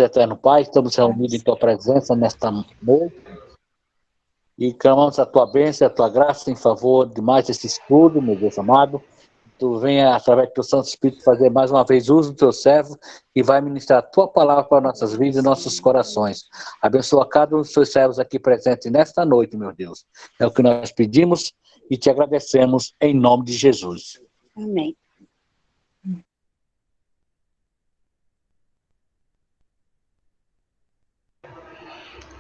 Eterno Pai, estamos reunidos em Tua presença nesta noite e clamamos a Tua bênção, a Tua graça em favor de mais esse estudo, meu Deus amado. Tu venha, através do Teu Santo Espírito, fazer mais uma vez uso do Teu servo e vai ministrar a Tua palavra para nossas vidas e nossos corações. Abençoa cada um dos Teus servos aqui presentes nesta noite, meu Deus. É o que nós pedimos e te agradecemos em nome de Jesus. Amém.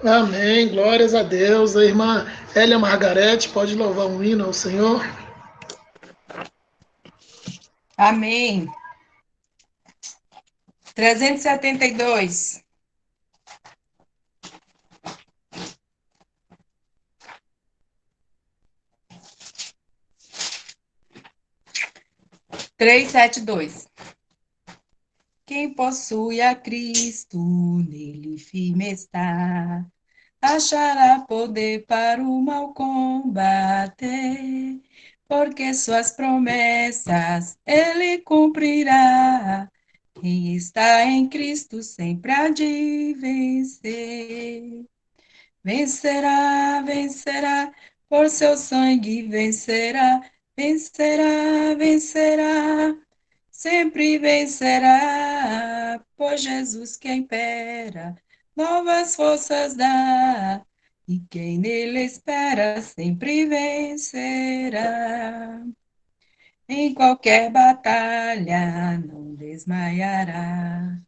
Amém, glórias a Deus. A irmã Hélia Margarete pode louvar um hino ao Senhor. Amém. 372. Três, sete, dois. Quem possui a Cristo, nele firme está, achará poder para o mal combater, porque suas promessas ele cumprirá. Quem está em Cristo sempre há de vencer. Vencerá, vencerá, por seu sangue vencerá, vencerá, vencerá. Sempre vencerá, pois Jesus quem impera, novas forças dá, e quem nele espera sempre vencerá. Em qualquer batalha não desmaiará,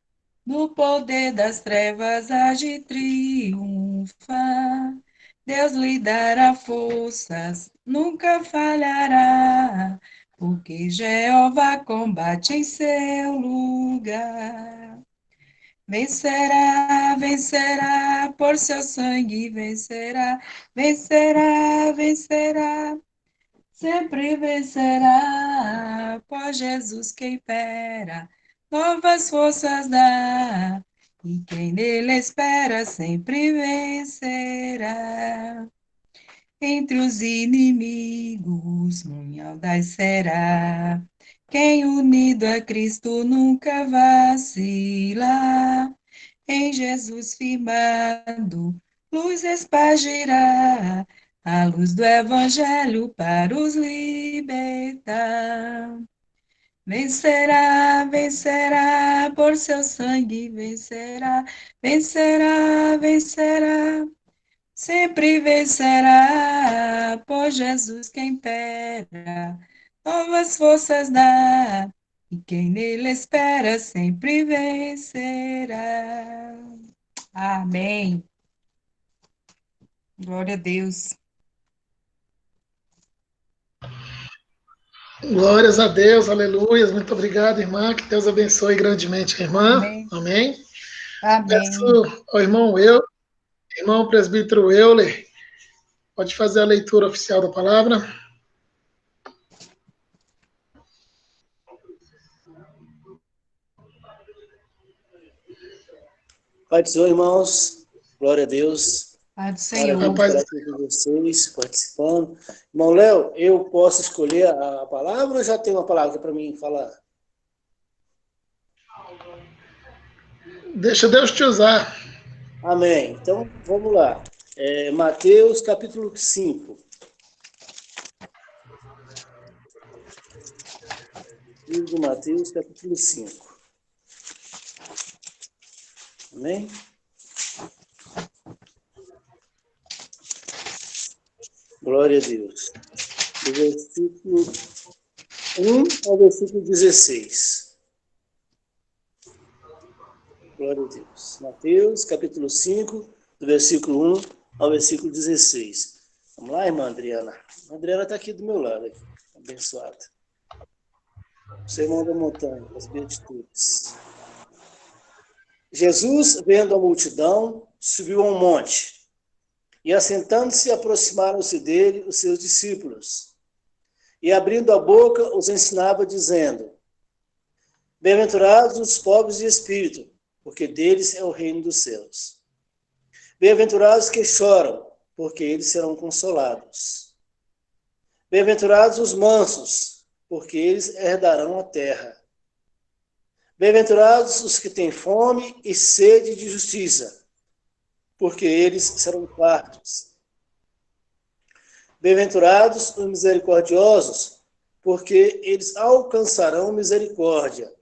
no poder das trevas age triunfa. Deus lhe dará forças, nunca falhará, porque Jeová combate em seu lugar. Vencerá, vencerá, por seu sangue vencerá, vencerá, vencerá, sempre vencerá, pois Jesus que impera, novas forças dá, e quem nele espera sempre vencerá. Entre os inimigos, munhal será. Quem unido a Cristo nunca vacila. Em Jesus firmado, luz espargirá, a luz do Evangelho para os libertar. Vencerá, vencerá, por seu sangue vencerá, vencerá, vencerá. Sempre vencerá, por Jesus quem impera, novas forças dá, e quem nele espera sempre vencerá. Amém. Glória a Deus. Glórias a Deus, aleluias. Muito obrigado, irmã. Que Deus abençoe grandemente a irmã. Amém. Amém. Amém. Peço ao irmão presbítero Euler, pode fazer a leitura oficial da palavra. Pai do Senhor, irmãos, glória a Deus. Pai do Senhor. Rapaz, Estar aqui com vocês, participando. Irmão Léo, eu posso escolher a palavra ou já tem uma palavra para mim falar? deixa Deus te usar. Amém. Então, vamos lá. Mateus, capítulo 5. Livro de Mateus, capítulo 5. Amém? Glória a Deus. Do versículo 1 ao versículo 16. Glória a Deus. Mateus, capítulo 5, do versículo 1 ao versículo 16. Vamos lá, irmã Adriana. A Adriana está aqui do meu lado, aqui. Abençoada. Sermão da montanha, as beatitudes. Jesus, vendo a multidão, subiu a um monte, e assentando-se, aproximaram-se dele os seus discípulos. E abrindo a boca, os ensinava, dizendo: Bem-aventurados os pobres de espírito, porque deles é o reino dos céus. Bem-aventurados que choram, porque eles serão consolados. Bem-aventurados os mansos, porque eles herdarão a terra. Bem-aventurados os que têm fome e sede de justiça, porque eles serão fartos. Bem-aventurados os misericordiosos, porque eles alcançarão misericórdia.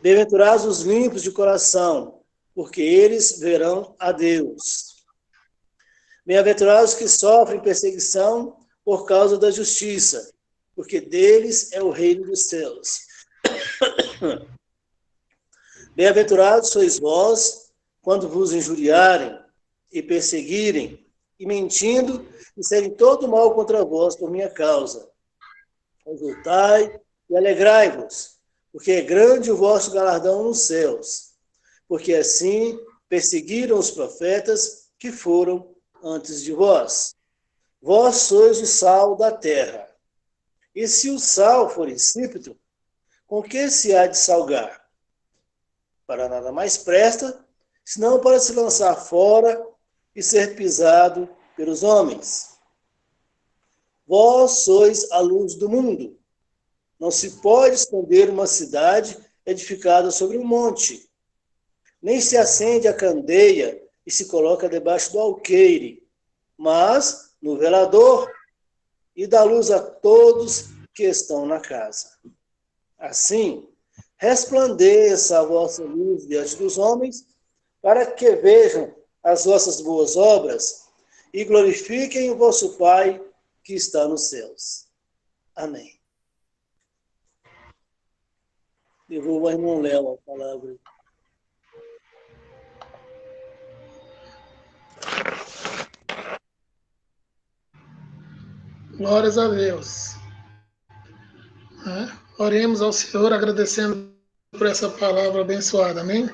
Bem-aventurados os limpos de coração, porque eles verão a Deus. Bem-aventurados que sofrem perseguição por causa da justiça, porque deles é o reino dos céus. Bem-aventurados sois vós, quando vos injuriarem e perseguirem, e mentindo, disserem todo mal contra vós por minha causa. Exultai e alegrai-vos, porque é grande o vosso galardão nos céus, porque assim perseguiram os profetas que foram antes de vós. Vós sois o sal da terra. E se o sal for insípido, com que se há de salgar? Para nada mais presta, senão para se lançar fora e ser pisado pelos homens. Vós sois a luz do mundo. Não se pode esconder uma cidade edificada sobre um monte. Nem se acende a candeia e se coloca debaixo do alqueire, mas no velador, e dá luz a todos que estão na casa. Assim, resplandeça a vossa luz diante dos homens, para que vejam as vossas boas obras e glorifiquem o vosso Pai que está nos céus. Amém. Devolvo ao irmão Léo a palavra. Glórias a Deus. Oremos ao Senhor agradecendo por essa palavra abençoada. Amém?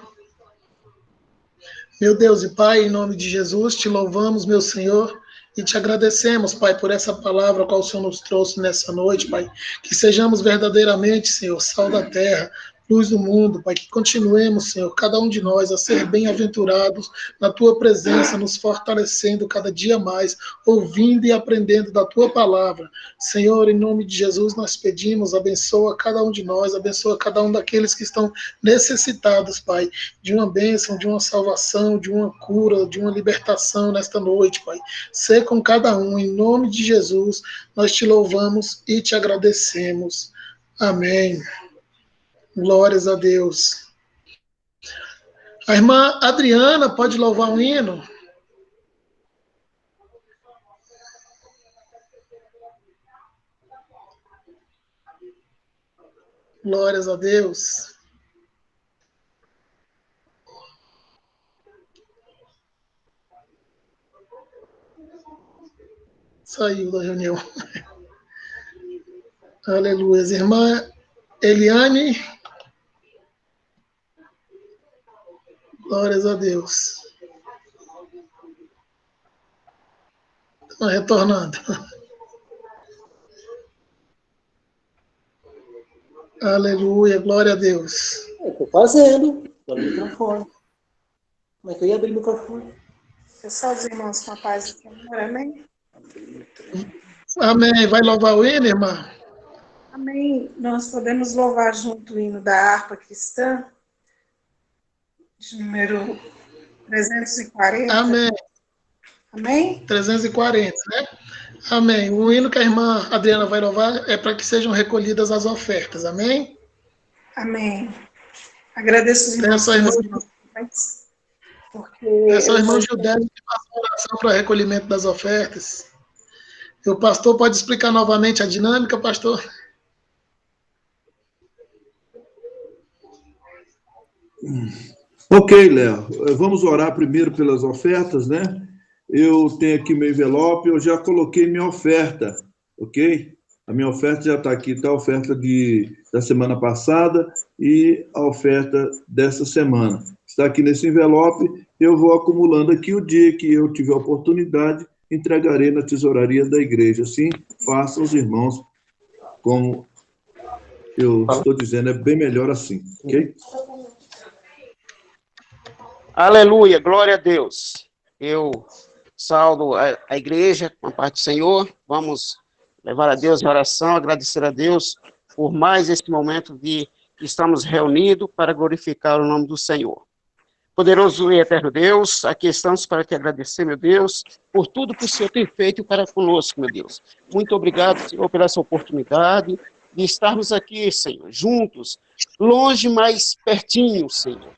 Meu Deus e Pai, em nome de Jesus, te louvamos, meu Senhor, e te agradecemos, Pai, por essa palavra que o Senhor nos trouxe nessa noite, Pai. Que sejamos verdadeiramente, Senhor, sal da terra, luz do mundo, Pai. Que continuemos, Senhor, cada um de nós a ser bem-aventurados na Tua presença, nos fortalecendo cada dia mais, ouvindo e aprendendo da Tua palavra. Senhor, em nome de Jesus, nós pedimos, abençoa cada um de nós, abençoa cada um daqueles que estão necessitados, Pai, de uma bênção, de uma salvação, de uma cura, de uma libertação nesta noite, Pai. Ser com cada um, em nome de Jesus, nós te louvamos e te agradecemos. Amém. Glórias a Deus. A irmã Adriana pode louvar um hino? Glórias a Deus. Saiu da reunião. Aleluia. Irmã Eliane. Glórias a Deus. Estão retornando. Aleluia, glória a Deus. Estou fazendo. Estou no microfone. Como é que eu ia abrir o microfone? Pessoal, os irmãos com a paz do Senhor, amém? Amém. Vai louvar o hino, irmã? Amém. Nós podemos louvar junto o hino da harpa cristã, de número 340. Amém. Amém? 340, né? Amém. O hino que a irmã Adriana vai louvar é para que sejam recolhidas as ofertas. Amém? Amém. Agradeço os irmãos. Peço ao irmão Gildério que faça oração para recolhimento das ofertas. E o pastor pode explicar novamente a dinâmica, pastor? Ok, Léo. Vamos orar primeiro pelas ofertas, né? Eu tenho aqui meu envelope, eu já coloquei minha oferta, ok? A minha oferta já está aqui, está a oferta da semana passada e a oferta dessa semana. Está aqui nesse envelope, eu vou acumulando aqui. O dia que eu tiver oportunidade, entregarei na tesouraria da igreja. Assim, façam os irmãos, como eu estou dizendo, é bem melhor assim, ok? Aleluia, glória a Deus. Eu saldo a igreja com a paz do Senhor. Vamos levar a Deus a oração, agradecer a Deus por mais esse momento de estamos reunidos para glorificar o nome do Senhor. Poderoso e eterno Deus, aqui estamos para te agradecer, meu Deus, por tudo que o Senhor tem feito para conosco, meu Deus. Muito obrigado, Senhor, pela essa oportunidade de estarmos aqui, Senhor, juntos, longe, mas pertinho, Senhor,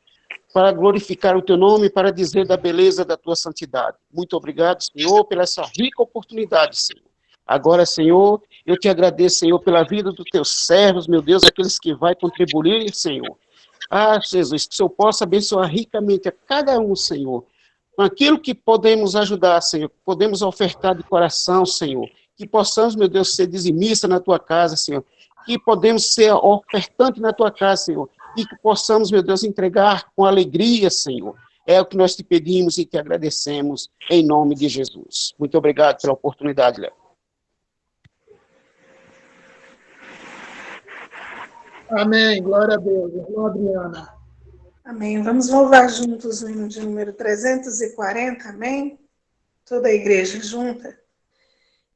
para glorificar o teu nome, para dizer da beleza da tua santidade. Muito obrigado, Senhor, pela essa rica oportunidade, Senhor. Agora, Senhor, eu te agradeço, Senhor, pela vida dos teus servos, meu Deus, aqueles que vai contribuir, Senhor. Ah, Jesus, que o Senhor possa abençoar ricamente a cada um, Senhor, com aquilo que podemos ajudar, Senhor, que podemos ofertar de coração, Senhor, que possamos, meu Deus, ser dizimista na tua casa, Senhor, que podemos ser ofertante na tua casa, Senhor, e que possamos, meu Deus, entregar com alegria, Senhor. É o que nós te pedimos e te agradecemos, em nome de Jesus. Muito obrigado pela oportunidade, Léo. Amém. Glória a Deus. Irmã Adriana. Amém. Vamos louvar juntos o hino de número 340, amém? Toda a igreja junta.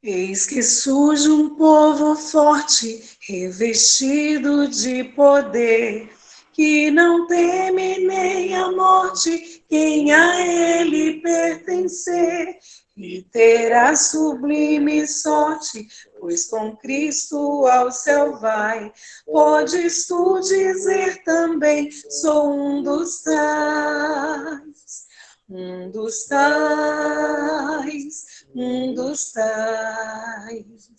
Eis que surge um povo forte, revestido de poder, que não teme nem a morte, quem a ele pertencer, e terá sublime sorte, pois com Cristo ao céu vai. Podes tu dizer também, sou um dos tais, um dos tais, um dos tais.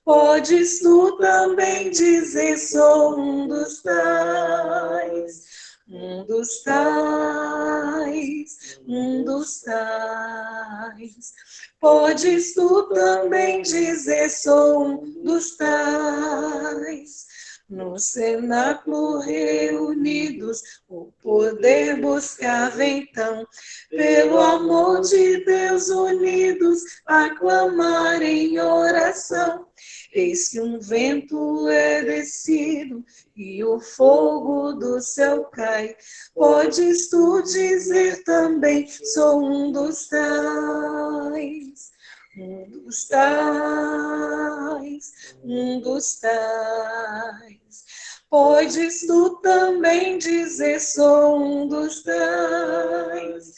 Podes tu também dizer, sou um dos tais, um dos tais, um dos tais. Podes tu também dizer, sou um dos tais. No cenáculo reunidos, o poder buscava então, pelo amor de Deus unidos, a clamar em oração. Eis que um vento é descido e o fogo do céu cai. Podes tu dizer também, sou um dos tais, um dos tais, um dos tais. Podes tu também dizer, sou um dos tais,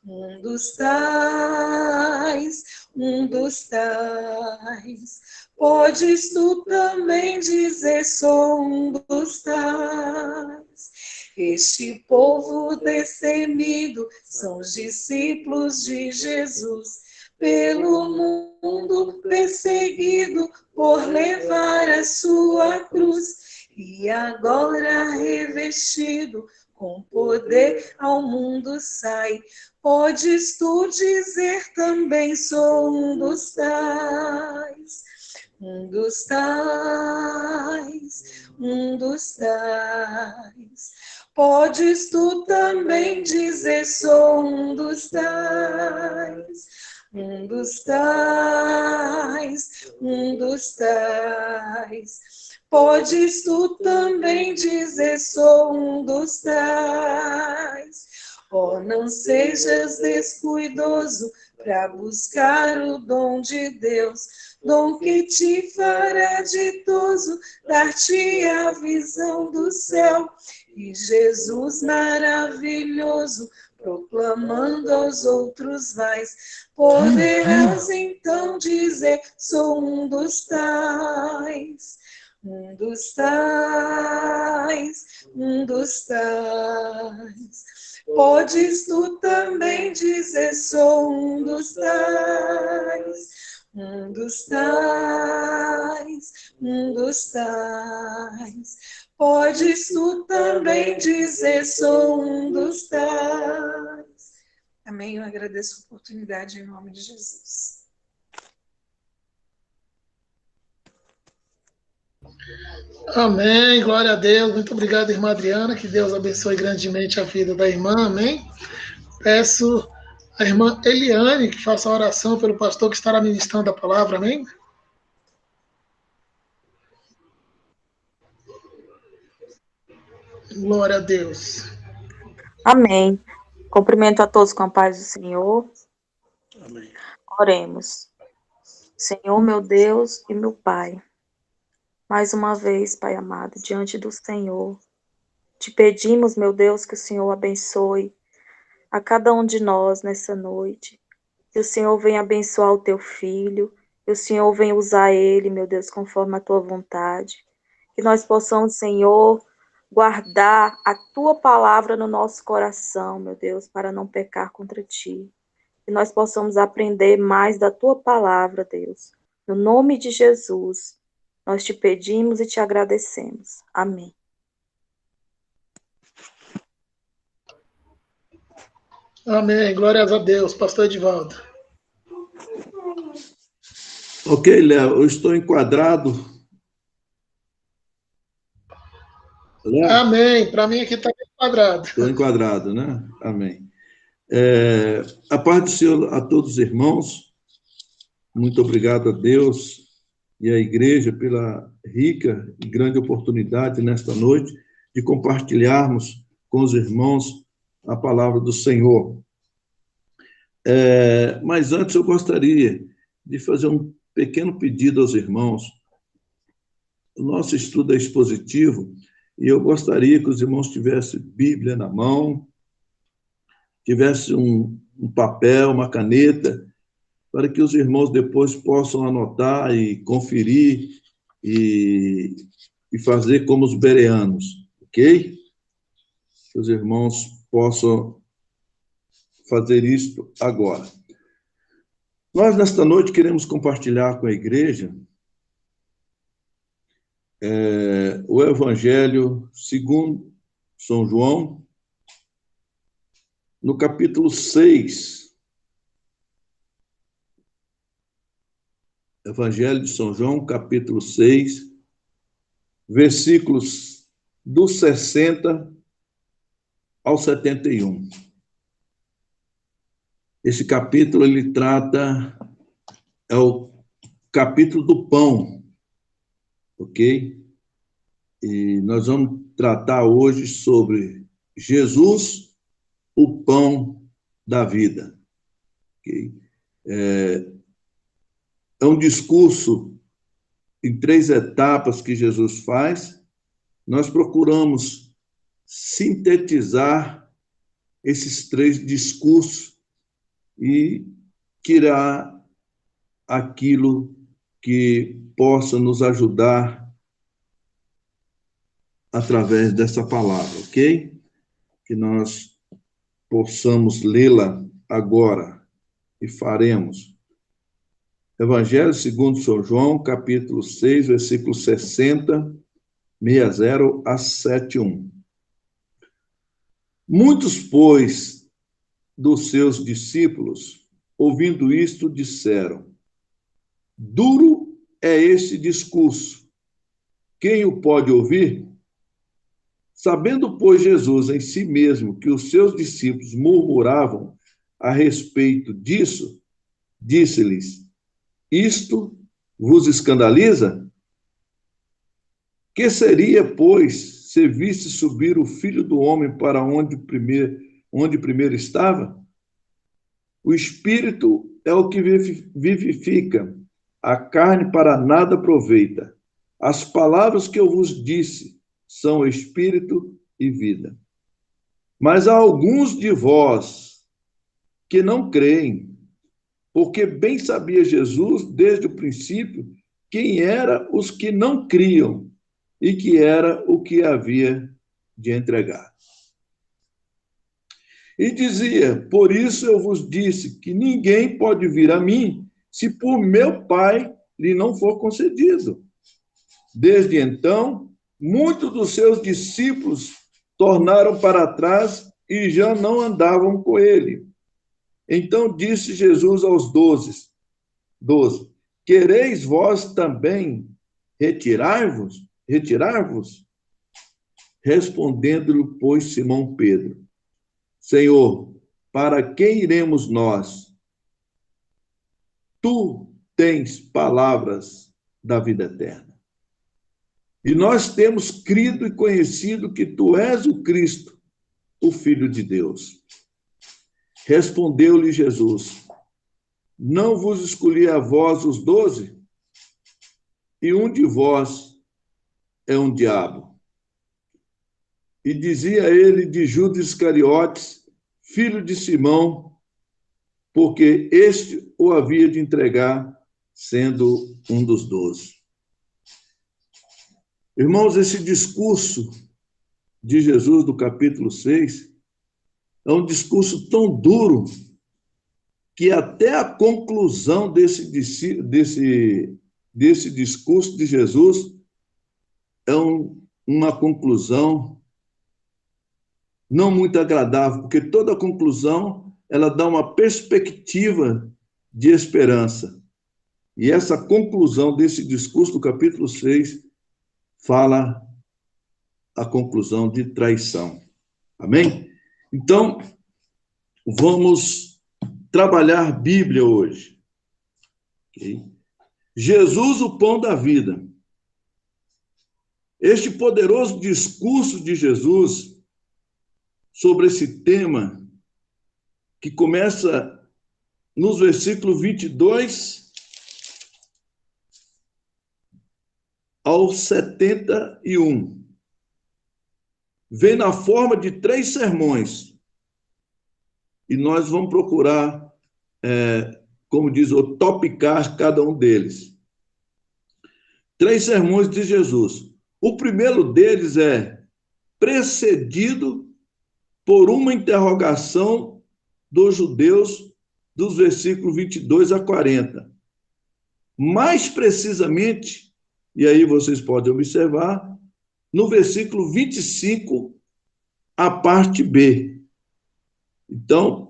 um dos tais, um dos tais. Podes tu também dizer, sou um dos tais. Este povo destemido são os discípulos de Jesus, pelo mundo perseguido por levar a sua cruz, e agora revestido com poder ao mundo sai. Podes tu dizer também, sou um dos tais, um dos tais, um dos tais. Podes tu também dizer, sou um dos tais, um dos tais, um dos tais. Podes tu também dizer, sou um dos tais. Oh, não sejas descuidoso para buscar o dom de Deus, dom que te fará ditoso, dar-te a visão do céu. E Jesus maravilhoso, proclamando aos outros vais, poderás então dizer, sou um dos tais, um dos tais, um dos tais. Podes tu também dizer, sou um dos tais, um dos tais, um dos tais. Podes tu também dizer, sou um dos tais. Amém. Eu agradeço a oportunidade em nome de Jesus. Amém, glória a Deus. Muito obrigado, irmã Adriana. Que Deus abençoe grandemente a vida da irmã. Amém. Peço a irmã Eliane que faça a oração pelo pastor que estará ministrando a palavra. Amém. Glória a Deus. Amém. Cumprimento a todos com a paz do Senhor. Amém. Oremos. Senhor, meu Deus e meu Pai, mais uma vez, Pai amado, diante do Senhor, Te pedimos, meu Deus, que o Senhor abençoe a cada um de nós nessa noite. Que o Senhor venha abençoar o teu filho, que o Senhor venha usar ele, meu Deus, conforme a tua vontade. Que nós possamos, Senhor, guardar a tua palavra no nosso coração, meu Deus, para não pecar contra ti. Que nós possamos aprender mais da tua palavra, Deus. No nome de Jesus, nós te pedimos e te agradecemos. Amém. Amém. Glórias a Deus. Pastor Edivaldo. Ok, Léo, eu estou enquadrado. Léo? Amém. Para mim aqui está enquadrado. Estou enquadrado, né? Amém. A paz do Senhor a todos os irmãos. Muito obrigado a Deus e à igreja pela rica e grande oportunidade nesta noite de compartilharmos com os irmãos a palavra do Senhor. Mas antes eu gostaria de fazer um pequeno pedido aos irmãos. O nosso estudo é expositivo e eu gostaria que os irmãos tivessem Bíblia na mão, tivessem um papel, uma caneta, para que os irmãos depois possam anotar e conferir e fazer como os bereanos, ok? Que os irmãos possam fazer isto agora. Nós, nesta noite, queremos compartilhar com a igreja o Evangelho segundo São João, no capítulo 6. Evangelho de São João, capítulo 6, versículos do 60 ao 71. Esse capítulo, ele trata, é o capítulo do pão, ok? E nós vamos tratar hoje sobre Jesus, o pão da vida. Okay? É um discurso em 3 etapas que Jesus faz. Nós procuramos sintetizar esses 3 discursos e tirar aquilo que possa nos ajudar através dessa palavra, ok? Que nós possamos lê-la agora e faremos. Evangelho segundo São João, capítulo 6, versículo 60 a 71. Muitos, pois, dos seus discípulos, ouvindo isto, disseram: duro é este discurso, quem o pode ouvir? Sabendo, pois, Jesus em si mesmo que os seus discípulos murmuravam a respeito disso, disse-lhes: isto vos escandaliza? Que seria, pois, se visse subir o Filho do Homem para onde primeiro estava? O Espírito é o que vivifica, a carne para nada aproveita. As palavras que eu vos disse são espírito e vida. Mas há alguns de vós que não creem, porque bem sabia Jesus, desde o princípio, quem eram os que não criam e que era o que havia de entregar. E dizia: por isso eu vos disse que ninguém pode vir a mim se por meu Pai lhe não for concedido. Desde então, muitos dos seus discípulos tornaram para trás e já não andavam com ele. Então disse Jesus aos 12, quereis vós também retirar-vos? Respondendo-lhe, pois, Simão Pedro: Senhor, para quem iremos nós? Tu tens palavras da vida eterna. E nós temos crido e conhecido que tu és o Cristo, o Filho de Deus. Respondeu-lhe Jesus: não vos escolhi a vós os 12? E um de vós é um diabo. E dizia ele de Judas Iscariotes, filho de Simão, porque este o havia de entregar, sendo um dos 12. Irmãos, esse discurso de Jesus do capítulo 6 é um discurso tão duro que até a conclusão desse discurso de Jesus é uma conclusão não muito agradável, porque toda conclusão ela dá uma perspectiva de esperança. E essa conclusão desse discurso do capítulo 6 fala a conclusão de traição. Amém? Então, vamos trabalhar Bíblia hoje. Okay? Jesus, o pão da vida. Este poderoso discurso de Jesus sobre esse tema, que começa nos versículos 22 ao 71. Vem na forma de 3 sermões. E nós vamos procurar, como diz, o topicar cada um deles. 3 sermões de Jesus. O primeiro deles é precedido por uma interrogação dos judeus, dos versículos 22 a 40. Mais precisamente, e aí vocês podem observar, no versículo 25, a parte B. Então,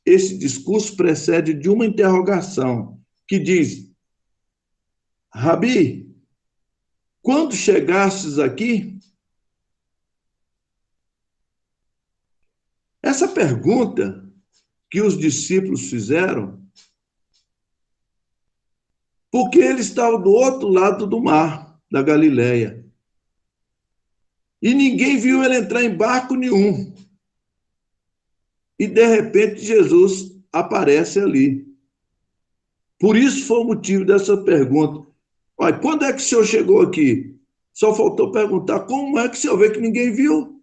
esse discurso precede de uma interrogação, que diz: Rabi, quando chegastes aqui? Essa pergunta que os discípulos fizeram, porque ele estava do outro lado do mar, da Galileia. E ninguém viu ele entrar em barco nenhum. E, de repente, Jesus aparece ali. Por isso foi o motivo dessa pergunta. Olha, quando é que o senhor chegou aqui? Só faltou perguntar como é que o senhor vê que ninguém viu.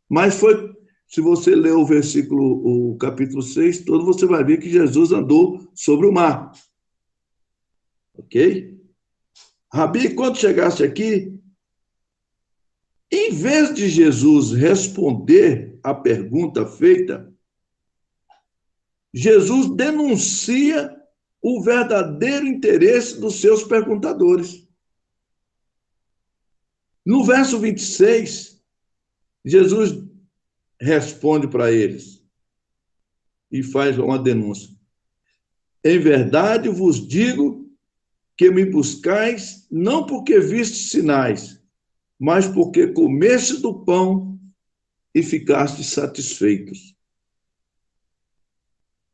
Mas foi, se você ler o capítulo 6 todo, você vai ver que Jesus andou sobre o mar. Ok? Rabi, quando chegaste aqui, em vez de Jesus responder a pergunta feita, Jesus denuncia o verdadeiro interesse dos seus perguntadores. No verso 26, Jesus responde para eles e faz uma denúncia. Em verdade vos digo que me buscais não porque vistes sinais, mas porque comestes do pão e ficastes satisfeitos.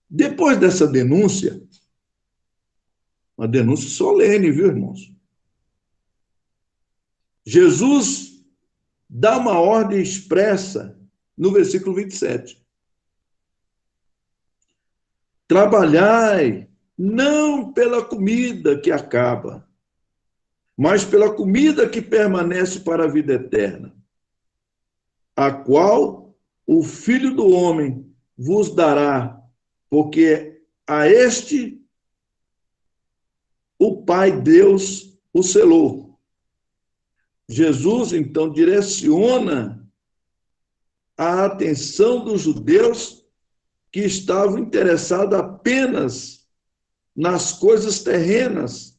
Depois dessa denúncia, uma denúncia solene, viu, irmãos? Jesus dá uma ordem expressa no versículo 27. Trabalhai não pela comida que acaba, mas pela comida que permanece para a vida eterna, a qual o Filho do Homem vos dará, porque a este o Pai Deus o selou. Jesus, então, direciona a atenção dos judeus que estavam interessados apenas nas coisas terrenas,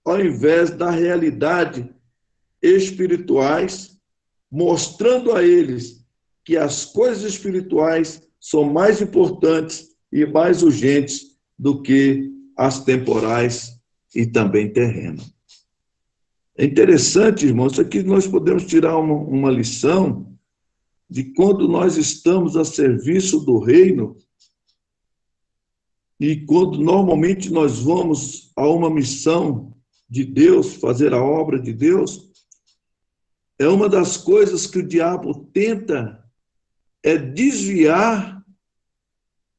ao invés da realidade espirituais, mostrando a eles que as coisas espirituais são mais importantes e mais urgentes do que as temporais e também terrenas. É interessante, irmãos, aqui nós podemos tirar uma lição de quando nós estamos a serviço do reino e quando normalmente nós vamos a uma missão de Deus, fazer a obra de Deus, é uma das coisas que o diabo tenta é desviar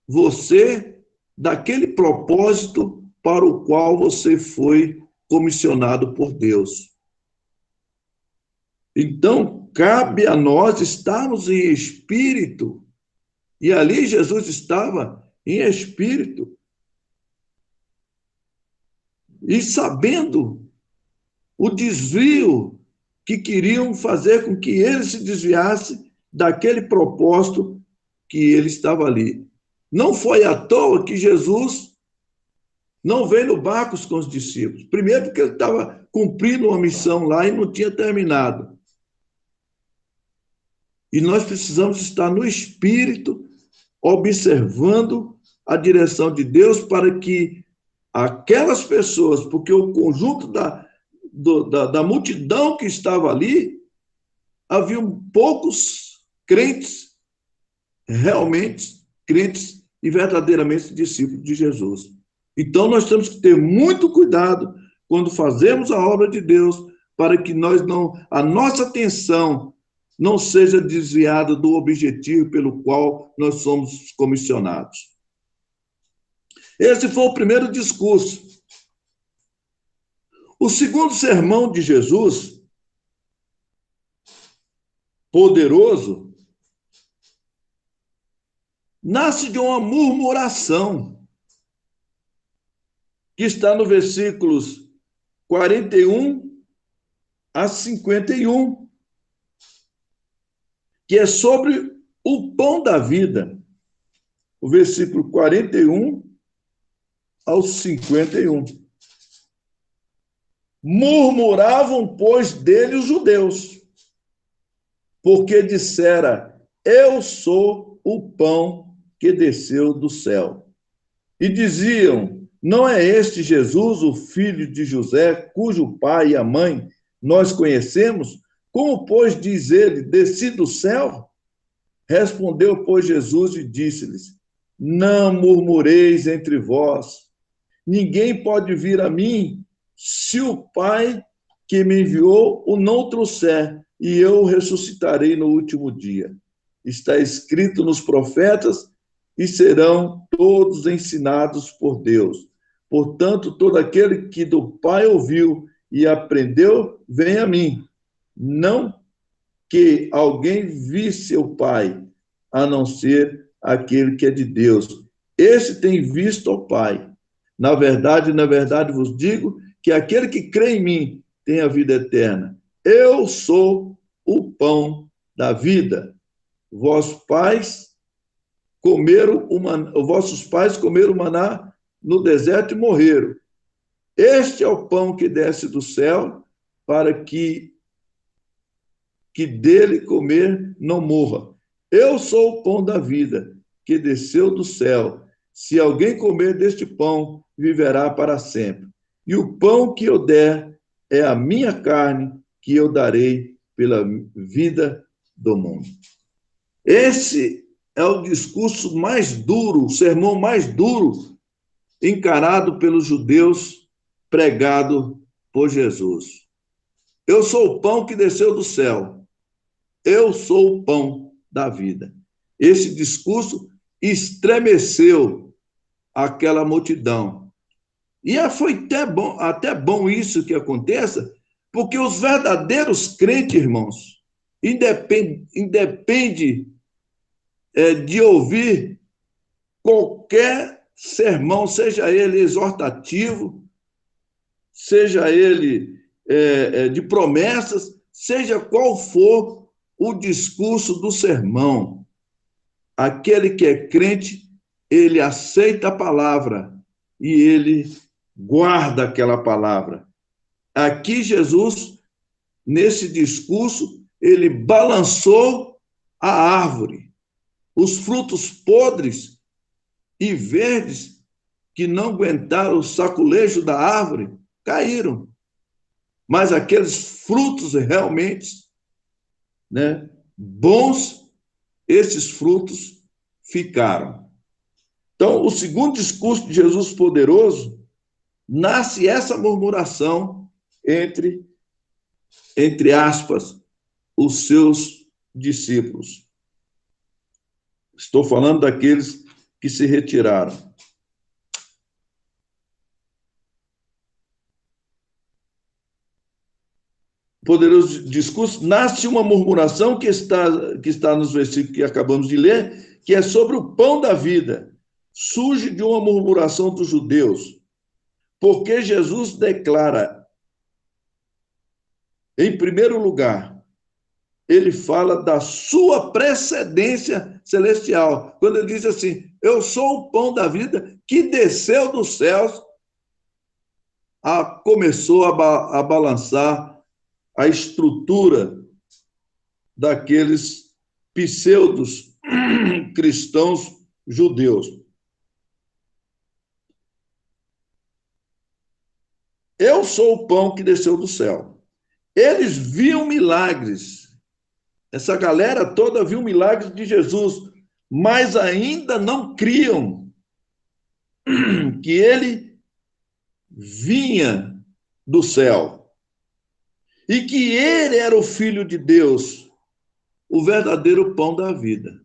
você daquele propósito para o qual você foi comissionado por Deus. Então, cabe a nós estarmos em espírito. E ali Jesus estava em espírito. E sabendo o desvio que queriam fazer com que ele se desviasse daquele propósito que ele estava ali. Não foi à toa que Jesus não veio no barco com os discípulos. Primeiro, porque ele estava cumprindo uma missão lá e não tinha terminado. E nós precisamos estar no espírito, observando a direção de Deus para que aquelas pessoas, porque o conjunto da multidão que estava ali, haviam poucos crentes, realmente crentes e verdadeiramente discípulos de Jesus. Então, nós temos que ter muito cuidado quando fazemos a obra de Deus, para que a nossa atenção não seja desviada do objetivo pelo qual nós somos comissionados. Esse foi o primeiro discurso. O segundo sermão de Jesus, poderoso, nasce de uma murmuração, que está no versículos 41 a 51, que é sobre o pão da vida. O versículo 41 ao 51. Murmuravam, pois, dele os judeus, porque dissera: eu sou o pão que desceu do céu. E diziam: não é este Jesus, o filho de José, cujo pai e a mãe nós conhecemos? Como, pois, diz ele: desci do céu? Respondeu, pois, Jesus e disse-lhes: não murmureis entre vós. Ninguém pode vir a mim se o Pai que me enviou o não trouxer, e eu o ressuscitarei no último dia. Está escrito nos profetas, e serão todos ensinados por Deus. Portanto, todo aquele que do Pai ouviu e aprendeu, vem a mim. Não que alguém visse o Pai, a não ser aquele que é de Deus. Esse tem visto ao Pai. Na verdade vos digo que aquele que crê em mim tem a vida eterna. Eu sou o pão da vida. Vossos pais comeram o maná no deserto e morreram. Este é o pão que desce do céu, para que dele comer não morra. Eu sou o pão da vida, que desceu do céu. Se alguém comer deste pão, viverá para sempre. E o pão que eu der é a minha carne, que eu darei pela vida do mundo. Esse é o discurso mais duro, o sermão mais duro encarado pelos judeus, pregado por Jesus. Eu sou o pão que desceu do céu. Eu sou o pão da vida. Esse discurso estremeceu aquela multidão. E foi até bom isso que aconteça, porque os verdadeiros crentes, irmãos, independe de ouvir qualquer sermão, seja ele exortativo, seja ele de promessas, seja qual for o discurso do sermão. Aquele que é crente, ele aceita a palavra e ele guarda aquela palavra. Aqui Jesus, nesse discurso, ele balançou a árvore. Os frutos podres e verdes que não aguentaram o saculejo da árvore caíram. Mas aqueles frutos realmente, bons, esses frutos ficaram. Então, o segundo discurso de Jesus poderoso, nasce essa murmuração entre aspas, os seus discípulos. Estou falando daqueles que se retiraram. poderoso discurso, nasce uma murmuração que está nos versículos que acabamos de ler, que é sobre o pão da vida. Surge de uma murmuração dos judeus, porque Jesus declara, em primeiro lugar, ele fala da sua precedência celestial. Quando ele diz assim, eu sou o pão da vida que desceu dos céus, começou a balançar a estrutura daqueles pseudos cristãos judeus. Eu sou o pão que desceu do céu. Eles viam milagres. Essa galera toda viu milagres de Jesus, mas ainda não criam que ele vinha do céu e que ele era o Filho de Deus, o verdadeiro pão da vida.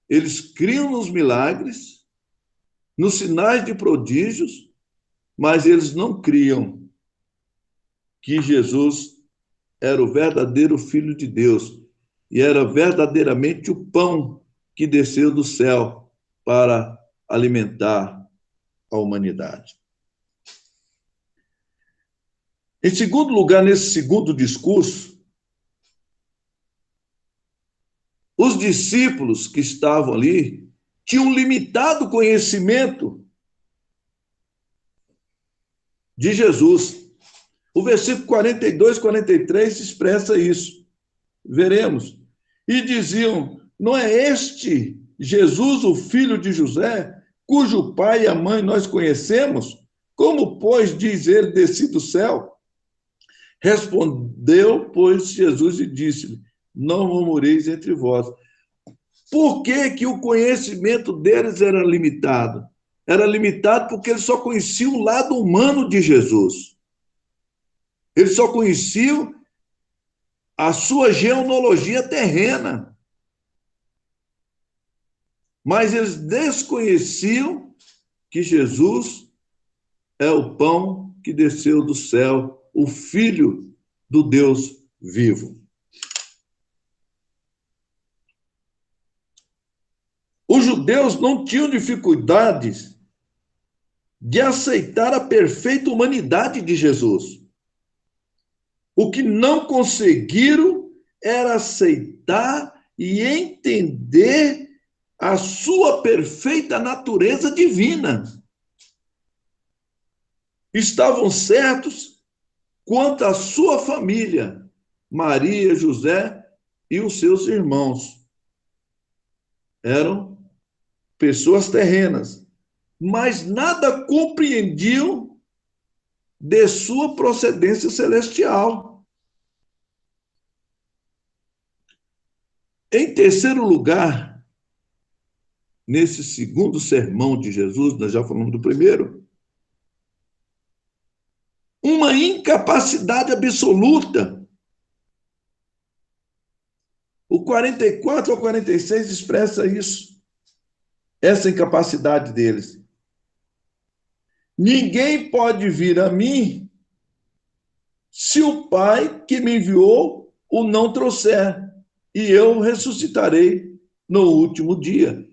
Eles criam nos milagres, nos sinais de prodígios, mas eles não criam que Jesus era o verdadeiro Filho de Deus e era verdadeiramente o pão que desceu do céu para alimentar a humanidade. Em segundo lugar, nesse segundo discurso, os discípulos que estavam ali tinham limitado conhecimento de Jesus. O versículo 42, 43 expressa isso. Veremos. E diziam, não é este Jesus, o filho de José, cujo pai e a mãe nós conhecemos? Como, pois, diz ele, desci do céu? Respondeu, pois, Jesus e disse-lhe, não murmureis entre vós. Por que que o conhecimento deles era limitado? Era limitado porque eles só conheciam o lado humano de Jesus. Eles só conheciam a sua genealogia terrena. Mas eles desconheciam que Jesus é o pão que desceu do céu, o Filho do Deus vivo. Os judeus não tinham dificuldades de aceitar a perfeita humanidade de Jesus. O que não conseguiram era aceitar e entender a sua perfeita natureza divina. Estavam certos quanto à sua família, Maria, José e os seus irmãos. Eram pessoas terrenas, mas nada compreendiam de sua procedência celestial. Em terceiro lugar, nesse segundo sermão de Jesus, nós já falamos do primeiro, uma incapacidade absoluta. O 44 ao 46 expressa isso, essa incapacidade deles. Ninguém pode vir a mim se o Pai que me enviou o não trouxer, e eu ressuscitarei no último dia.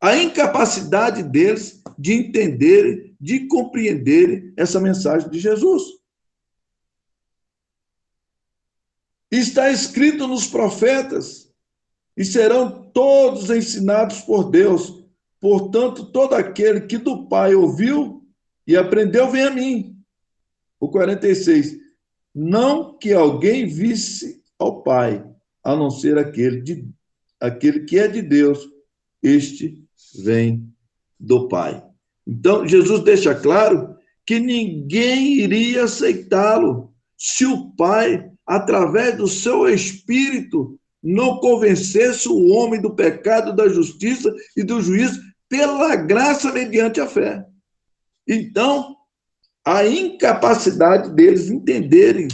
A incapacidade deles de entenderem, de compreenderem essa mensagem de Jesus. Está escrito nos profetas, e serão todos ensinados por Deus. Portanto, todo aquele que do Pai ouviu e aprendeu, vem a mim. O 46. Não que alguém visse ao Pai, a não ser aquele que é de Deus, este vem do Pai. Então, Jesus deixa claro que ninguém iria aceitá-lo se o Pai, através do seu Espírito, não convencesse o homem do pecado, da justiça e do juízo pela graça mediante a fé. Então, a incapacidade deles entenderem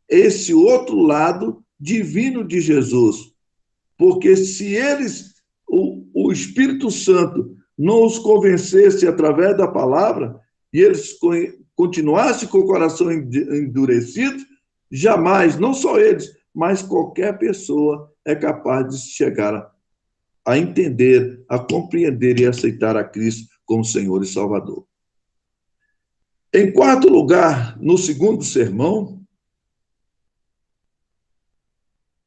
esse outro lado divino de Jesus. Porque se eles, o Espírito Santo, não os convencesse através da palavra, e eles continuassem com o coração endurecido, jamais, não só eles, mas qualquer pessoa é capaz de chegar a entender, a compreender e aceitar a Cristo como Senhor e Salvador. Em quarto lugar, no segundo sermão,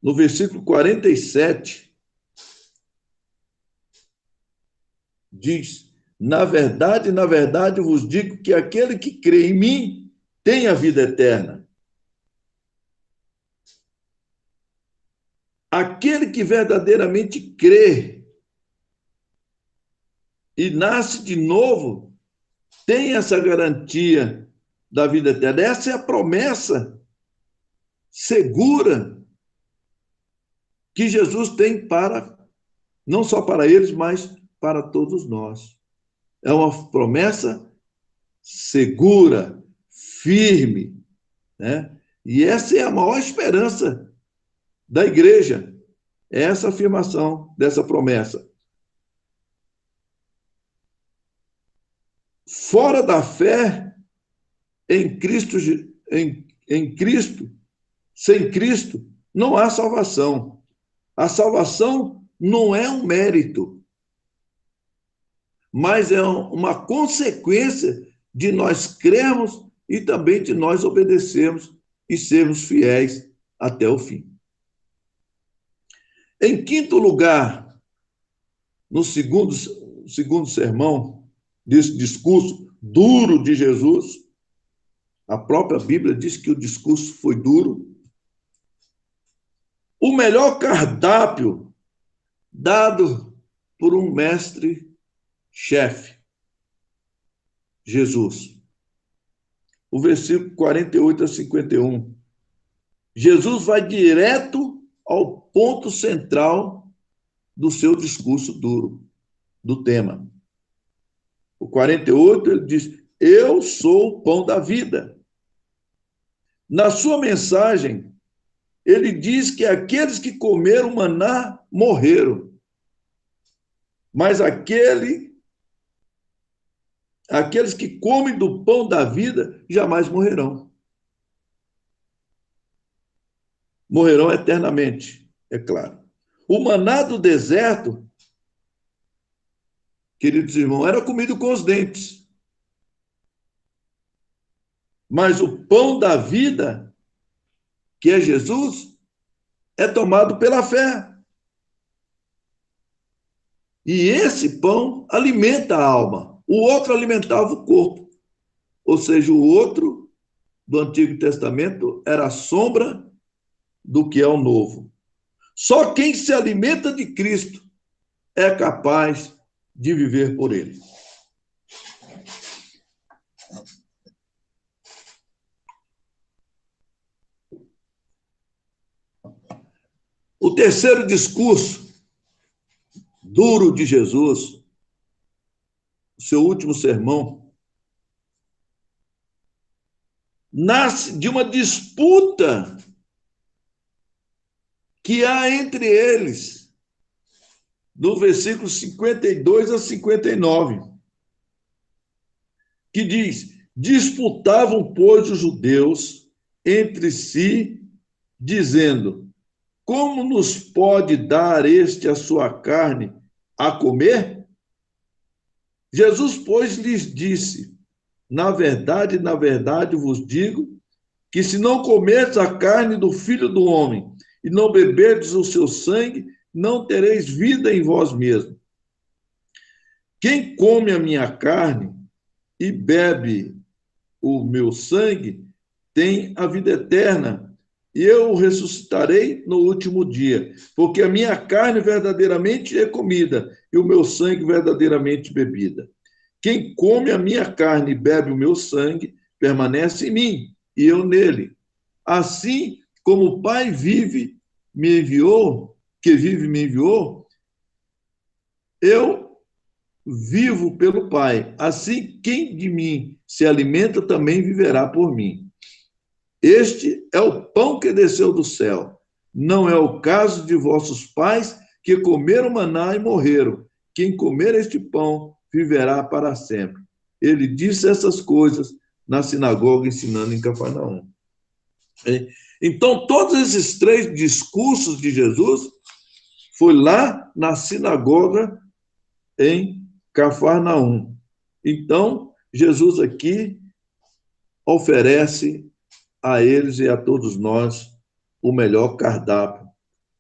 no versículo 47, diz: na verdade, vos digo que aquele que crê em mim tem a vida eterna. Aquele que verdadeiramente crê e nasce de novo tem essa garantia da vida eterna. Essa é a promessa segura que Jesus tem para, não só para eles, mas para todos nós. É uma promessa segura, firme, né? E essa é a maior esperança da igreja, é essa afirmação dessa promessa. Fora da fé em Cristo, em Cristo, sem Cristo, não há salvação. A salvação não é um mérito, mas é uma consequência de nós crermos e também de nós obedecermos e sermos fiéis até o fim. Em quinto lugar, no segundo sermão desse discurso duro de Jesus, a própria Bíblia diz que o discurso foi duro. O melhor cardápio dado por um mestre-chefe, Jesus. O versículo 48 a 51. Jesus vai direto ao ponto central do seu discurso duro, do tema. O 48, ele diz: eu sou o pão da vida. Na sua mensagem, ele diz que aqueles que comeram maná morreram, mas aqueles que comem do pão da vida jamais morrerão. Morrerão eternamente, é claro. O maná do deserto, queridos irmãos, era comido com os dentes. Mas o pão da vida, que é Jesus, é tomado pela fé. E esse pão alimenta a alma. O outro alimentava o corpo. Ou seja, o outro do Antigo Testamento era a sombra do que é o novo. Só quem se alimenta de Cristo é capaz de viver por ele. O terceiro discurso duro de Jesus, o seu último sermão, nasce de uma disputa que há entre eles, no versículo 52 a 59, que diz: disputavam, pois, os judeus entre si, dizendo: como nos pode dar este a sua carne a comer? Jesus, pois, lhes disse: na verdade, vos digo que se não comerdes a carne do Filho do Homem e não beberdes o seu sangue, não tereis vida em vós mesmos. Quem come a minha carne e bebe o meu sangue tem a vida eterna, e eu o ressuscitarei no último dia, porque a minha carne verdadeiramente é comida e o meu sangue verdadeiramente bebida. Quem come a minha carne e bebe o meu sangue permanece em mim e eu nele. Assim como o Pai vive, me enviou, eu vivo pelo Pai. Assim, quem de mim se alimenta também viverá por mim. Este é o pão que desceu do céu. Não é o caso de vossos pais que comeram maná e morreram. Quem comer este pão viverá para sempre. Ele disse essas coisas na sinagoga, ensinando em Cafarnaum. Então, todos esses 3 discursos de Jesus foi lá na sinagoga em Cafarnaum. Então, Jesus aqui oferece a eles e a todos nós o melhor cardápio,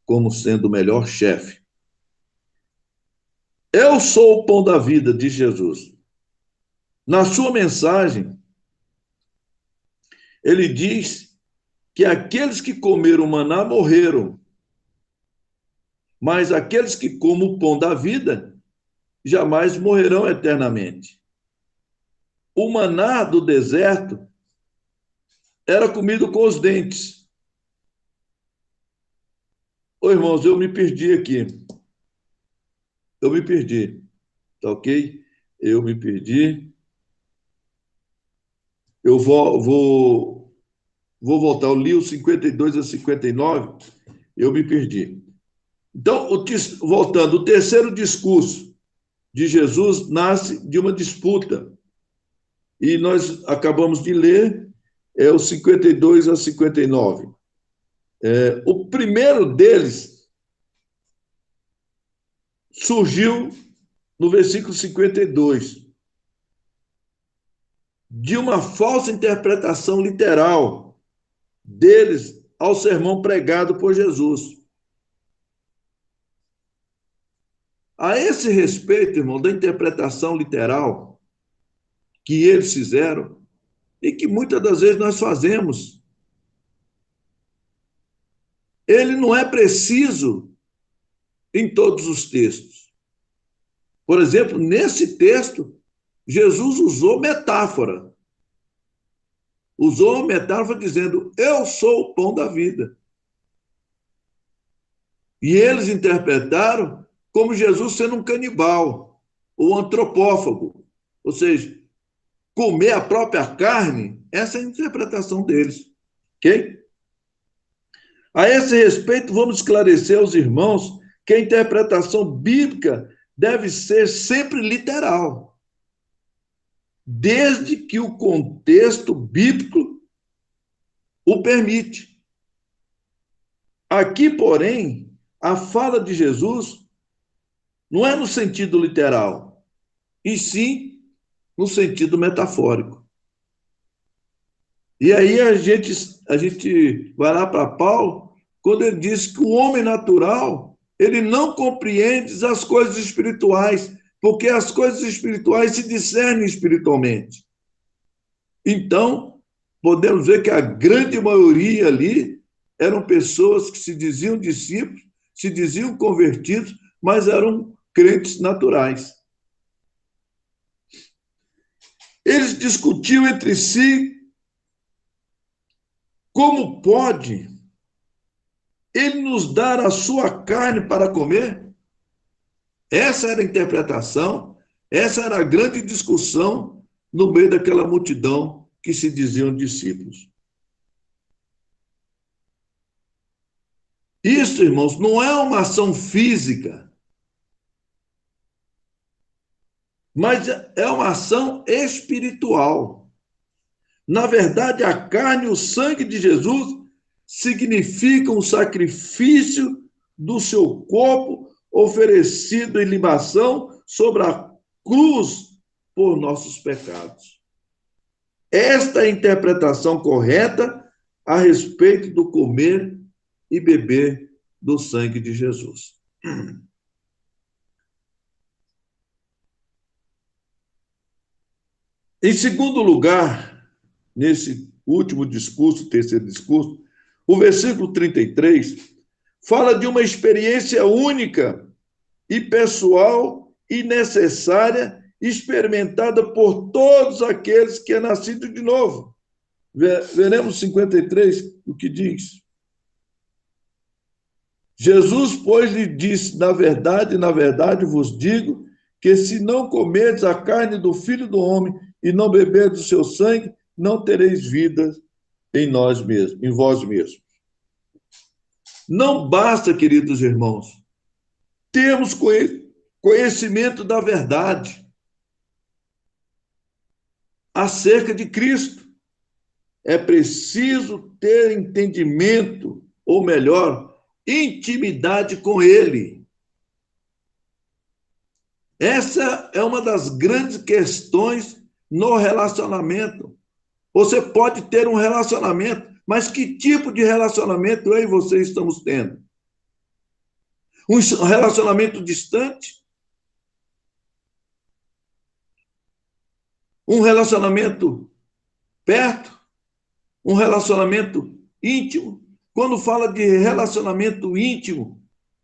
como sendo o melhor chefe. Eu sou o pão da vida, diz Jesus. Na sua mensagem, ele diz que aqueles que comeram maná morreram, mas aqueles que comem o pão da vida jamais morrerão eternamente. O maná do deserto era comido com os dentes. Ô, irmãos, eu me perdi aqui. Eu me perdi. Tá ok? Eu me perdi. Eu vou voltar. Eu li o 52 a 59. Eu me perdi. Então, voltando, o terceiro discurso de Jesus nasce de uma disputa. E nós acabamos de ler, é o 52 a 59. O primeiro deles surgiu no versículo 52, de uma falsa interpretação literal deles ao sermão pregado por Jesus. A esse respeito, irmão, da interpretação literal que eles fizeram, e que muitas das vezes nós fazemos, ele não é preciso em todos os textos. Por exemplo, nesse texto, Jesus usou metáfora. Usou uma metáfora dizendo, eu sou o pão da vida. E eles interpretaram como Jesus sendo um canibal, ou antropófago. Ou seja, comer a própria carne, essa é a interpretação deles. Ok? A esse respeito, vamos esclarecer aos irmãos que a interpretação bíblica deve ser sempre literal, desde que o contexto bíblico o permite. Aqui, porém, a fala de Jesus não é no sentido literal, e sim no sentido metafórico. E aí a gente vai lá para Paulo, quando ele diz que o homem natural, ele não compreende as coisas espirituais, porque as coisas espirituais se discernem espiritualmente. Então, podemos ver que a grande maioria ali eram pessoas que se diziam discípulos, se diziam convertidos, mas eram crentes naturais. Eles discutiam entre si como pode ele nos dar a sua carne para comer? Essa era a interpretação, essa era a grande discussão no meio daquela multidão que se diziam discípulos. Isso, irmãos, não é uma ação física, mas é uma ação espiritual. Na verdade, a carne e o sangue de Jesus significam o sacrifício do seu corpo oferecido em libação sobre a cruz por nossos pecados. Esta é a interpretação correta a respeito do comer e beber do sangue de Jesus. Em segundo lugar, nesse último discurso, terceiro discurso, o versículo 33 fala de uma experiência única e pessoal e necessária, experimentada por todos aqueles que é nascido de novo. Veremos 53 o que diz. Jesus, pois, lhe disse, na verdade vos digo, que se não comerdes a carne do Filho do Homem e não beberdes o seu sangue, não tereis vida em nós mesmos, em vós mesmos. Não basta, queridos irmãos, termos conhecimento da verdade acerca de Cristo. é preciso ter entendimento, ou melhor, intimidade com Ele. Essa é uma das grandes questões no relacionamento. Você pode ter um relacionamento, mas que tipo de relacionamento eu e você estamos tendo? Um relacionamento distante? Um relacionamento perto? Um relacionamento íntimo? Quando fala de relacionamento íntimo,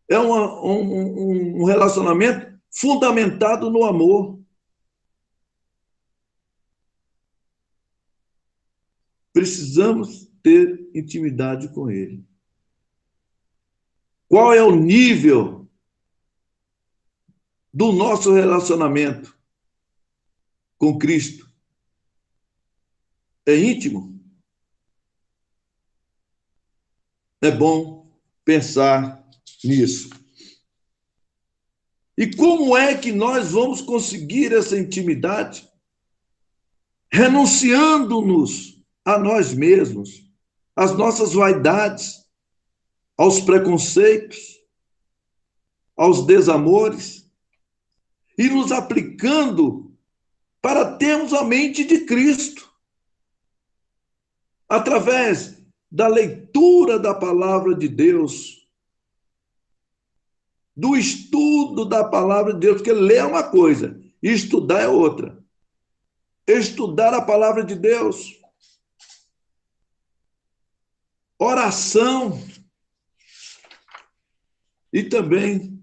é um relacionamento fundamentado no amor. Precisamos ter intimidade com Ele. Qual é o nível do nosso relacionamento com Cristo? É íntimo? É bom pensar nisso. E como é que nós vamos conseguir essa intimidade? Renunciando-nos a nós mesmos, às nossas vaidades, aos preconceitos, aos desamores, e nos aplicando para termos a mente de Cristo, através da leitura da palavra de Deus, do estudo da palavra de Deus, porque ler é uma coisa, e estudar é outra. Estudar a palavra de Deus, oração, e também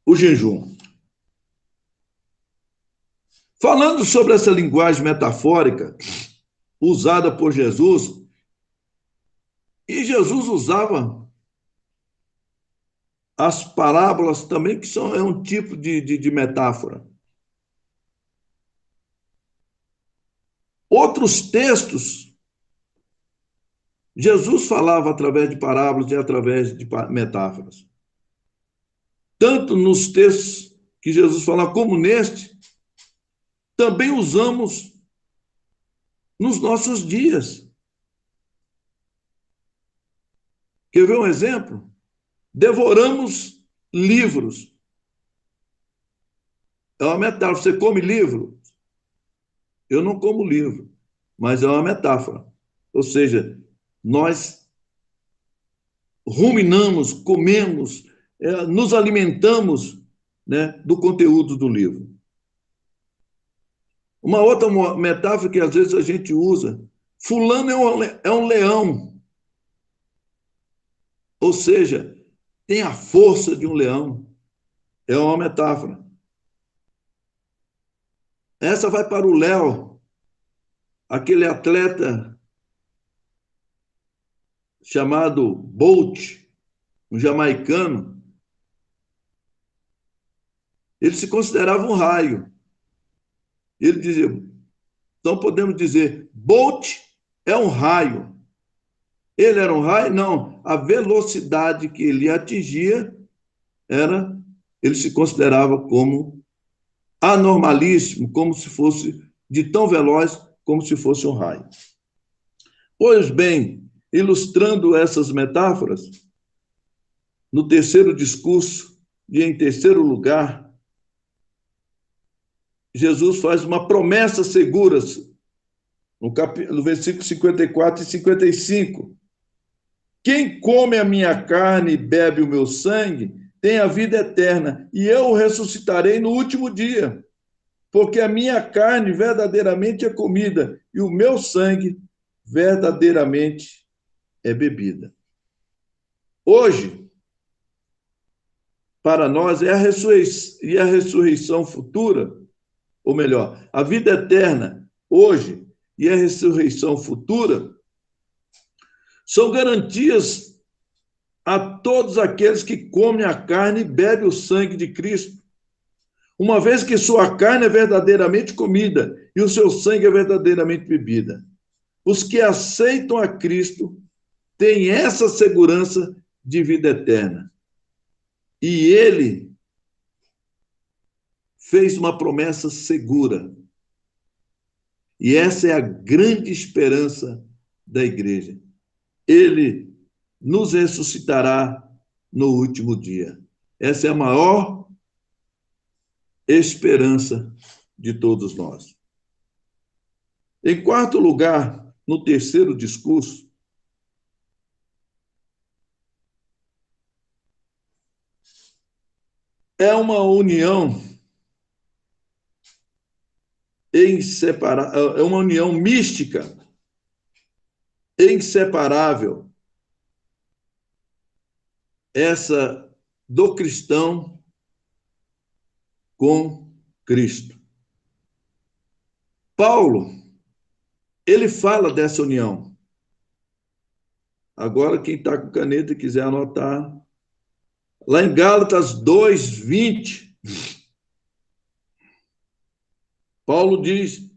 o jejum. Falando sobre essa linguagem metafórica usada por Jesus, e Jesus usava as parábolas também, que é um tipo de metáfora. Outros textos, Jesus falava através de parábolas e através de metáforas. Tanto nos textos que Jesus fala, como neste, também usamos nos nossos dias. Quer ver um exemplo? Devoramos livros. É uma metáfora. Você come livro? Eu não como livro, mas é uma metáfora. Ou seja, nós ruminamos, comemos, nos alimentamos, né, do conteúdo do livro. Uma outra metáfora que às vezes a gente usa, fulano é um leão. Ou seja, tem a força de um leão. É uma metáfora. Essa vai para o Léo, aquele atleta chamado Bolt, um jamaicano. Ele se considerava um raio. Ele dizia, então podemos dizer, Bolt é um raio. Ele era um raio? Não. A velocidade que ele atingia ele se considerava como anormalíssimo, como se fosse de tão veloz como se fosse um raio. Pois bem, ilustrando essas metáforas, no terceiro discurso e em terceiro lugar, Jesus faz uma promessa segura no versículo 54 e 55. Quem come a minha carne e bebe o meu sangue tem a vida eterna, e eu o ressuscitarei no último dia, porque a minha carne verdadeiramente é comida, e o meu sangue verdadeiramente é bebida. Hoje, para nós, é a ressurreição futura, ou melhor, a vida eterna, hoje, e a ressurreição futura, são garantias a todos aqueles que comem a carne e bebem o sangue de Cristo. Uma vez que sua carne é verdadeiramente comida e o seu sangue é verdadeiramente bebida. Os que aceitam a Cristo têm essa segurança de vida eterna. E ele fez uma promessa segura. E essa é a grande esperança da igreja. Ele nos ressuscitará no último dia. Essa é a maior esperança de todos nós. Em quarto lugar, no terceiro discurso, é uma união inseparável, é uma união mística, inseparável, essa do cristão com Cristo. Paulo, ele fala dessa união. Agora, quem está com caneta e quiser anotar, lá em Gálatas 2:20, Paulo diz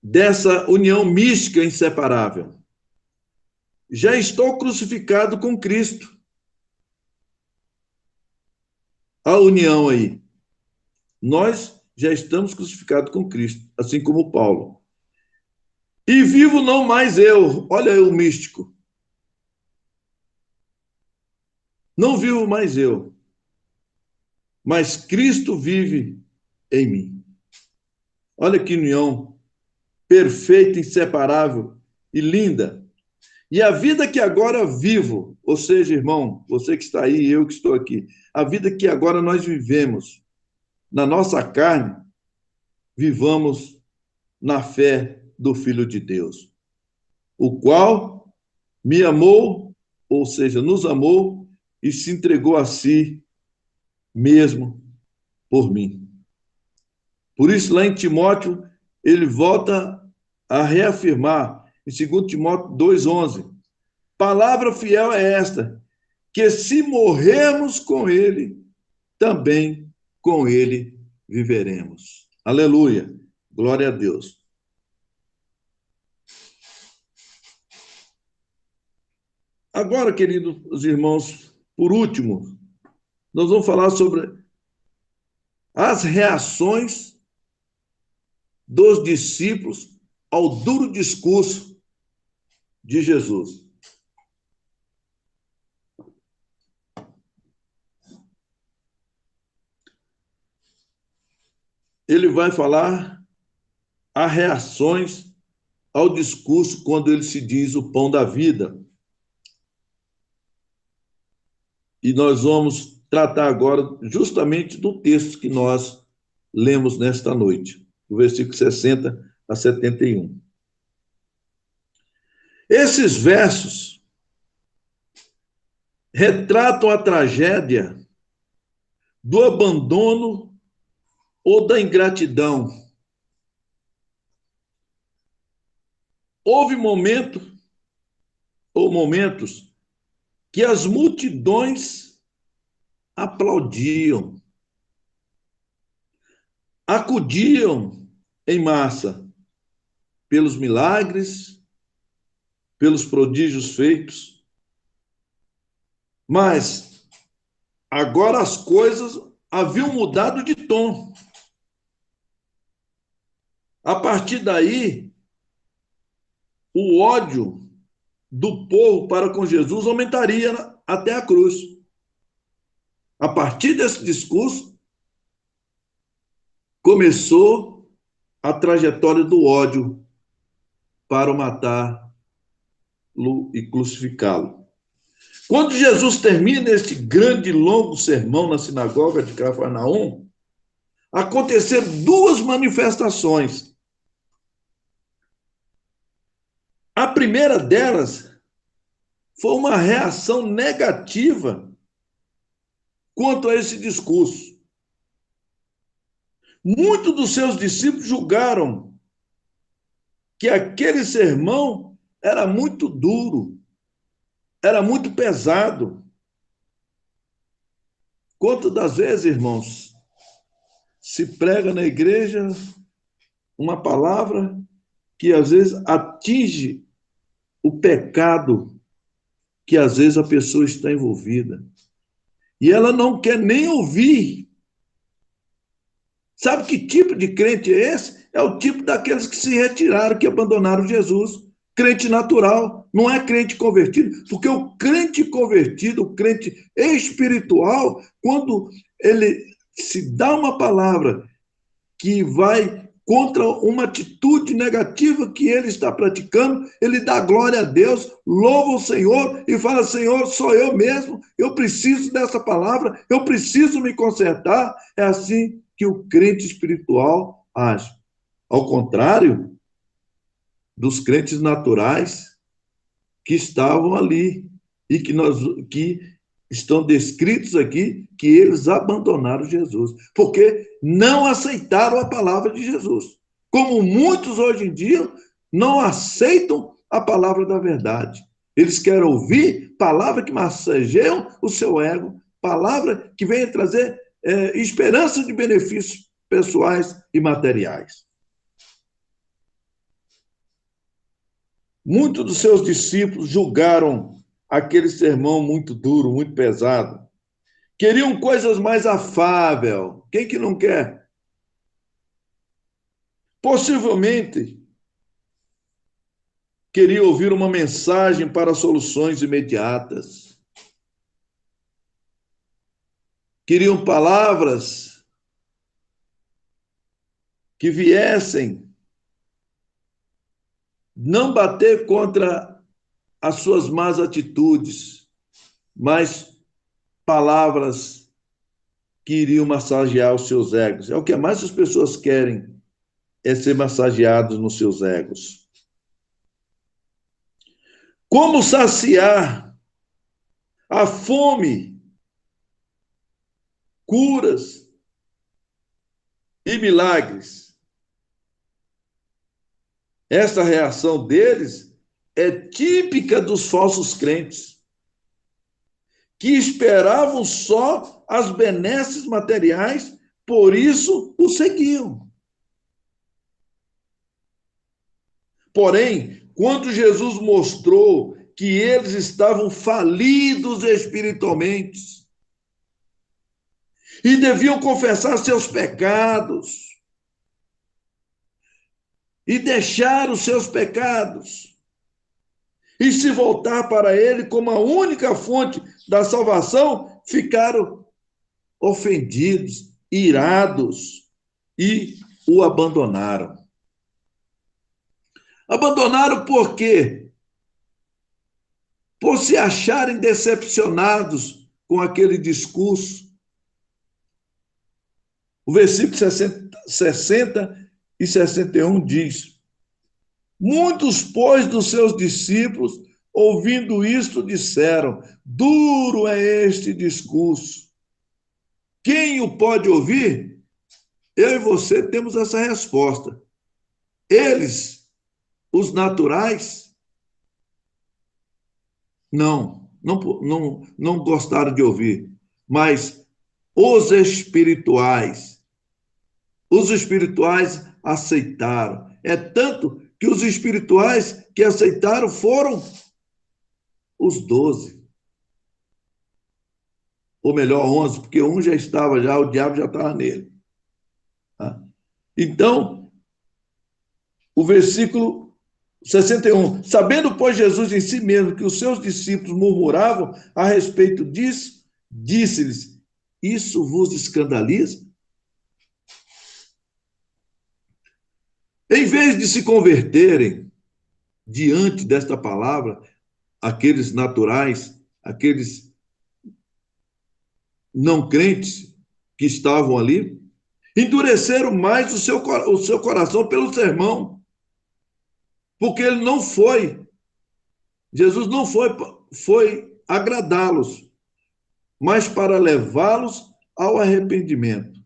dessa união mística inseparável. Já estou crucificado com Cristo. A união aí. Nós já estamos crucificados com Cristo, assim como Paulo. E vivo não mais eu. Olha aí o místico. Não vivo mais eu, mas Cristo vive em mim. Olha que união perfeita, inseparável e linda. E a vida que agora vivo, ou seja, irmão, você que está aí e eu que estou aqui, a vida que agora nós vivemos na nossa carne, vivamos na fé do Filho de Deus, o qual me amou, ou seja, nos amou e se entregou a si mesmo por mim. Por isso, lá em Timóteo, ele volta a reafirmar, em 2 Timóteo 2:11, palavra fiel é esta, que se morrermos com ele, também com ele viveremos. Aleluia, glória a Deus. Agora, queridos irmãos, por último, nós vamos falar sobre as reações dos discípulos ao duro discurso de Jesus. Ele vai falar as reações ao discurso quando ele se diz o pão da vida. E nós vamos tratar agora justamente do texto que nós lemos nesta noite, do versículo 60 a 71. Esses versos retratam a tragédia do abandono ou da ingratidão. Houve momentos que as multidões aplaudiam, acudiam em massa pelos milagres, pelos prodígios feitos. Mas agora as coisas haviam mudado de tom. A partir daí, o ódio do povo para com Jesus aumentaria até a cruz. A partir desse discurso, começou a trajetória do ódio para matá-lo e crucificá-lo. Quando Jesus termina este grande e longo sermão na sinagoga de Cafarnaum, aconteceram duas manifestações. A primeira delas foi uma reação negativa quanto a esse discurso. Muitos dos seus discípulos julgaram que aquele sermão era muito duro, era muito pesado. Quantas das vezes, irmãos, se prega na igreja uma palavra que às vezes atinge o pecado que às vezes a pessoa está envolvida. E ela não quer nem ouvir. Sabe que tipo de crente é esse? é o tipo daqueles que se retiraram, que abandonaram Jesus. Crente natural, não é crente convertido, porque o crente convertido, o crente espiritual, quando ele se dá uma palavra que vai contra uma atitude negativa que ele está praticando, ele dá glória a Deus, louva o Senhor e fala: Senhor, sou eu mesmo, eu preciso dessa palavra, eu preciso me consertar. É assim que o crente espiritual age. Ao contrário dos crentes naturais que estavam ali e que estão descritos aqui, que eles abandonaram Jesus, porque não aceitaram a palavra de Jesus. Como muitos hoje em dia não aceitam a palavra da verdade. Eles querem ouvir palavra que massageiam o seu ego, palavra que venha trazer esperança de benefícios pessoais e materiais. Muitos dos seus discípulos julgaram aquele sermão muito duro, muito pesado. Queriam coisas mais afáveis. Quem que não quer? Possivelmente, queria ouvir uma mensagem para soluções imediatas. Queriam palavras que viessem não bater contra as suas más atitudes, mas palavras que iriam massagear os seus egos. É o que mais as pessoas querem, é ser massageados nos seus egos. Como saciar a fome, curas e milagres? Essa reação deles é típica dos falsos crentes, que esperavam só as benesses materiais, por isso o seguiam. Porém, quando Jesus mostrou que eles estavam falidos espiritualmente e deviam confessar seus pecados e deixar os seus pecados e se voltar para ele como a única fonte da salvação, ficaram ofendidos, irados e o abandonaram. Abandonaram por quê? Por se acharem decepcionados com aquele discurso. O versículo 60 e 61 diz: muitos, pois, dos seus discípulos, ouvindo isto, disseram: duro é este discurso. Quem o pode ouvir? Eu e você temos essa resposta. Eles, os naturais, não gostaram de ouvir, mas os espirituais aceitaram. É tanto que os espirituais que aceitaram foram os 12. Ou melhor, 11, porque um já estava, o diabo já estava nele. Então, o versículo 61. Sabendo, pois, Jesus em si mesmo que os seus discípulos murmuravam a respeito disso, disse-lhes: isso vos escandaliza? Em vez de se converterem diante desta palavra, aqueles naturais, aqueles não crentes que estavam ali, endureceram mais o seu coração pelo sermão, porque ele não foi, Jesus não foi agradá-los, mas para levá-los ao arrependimento.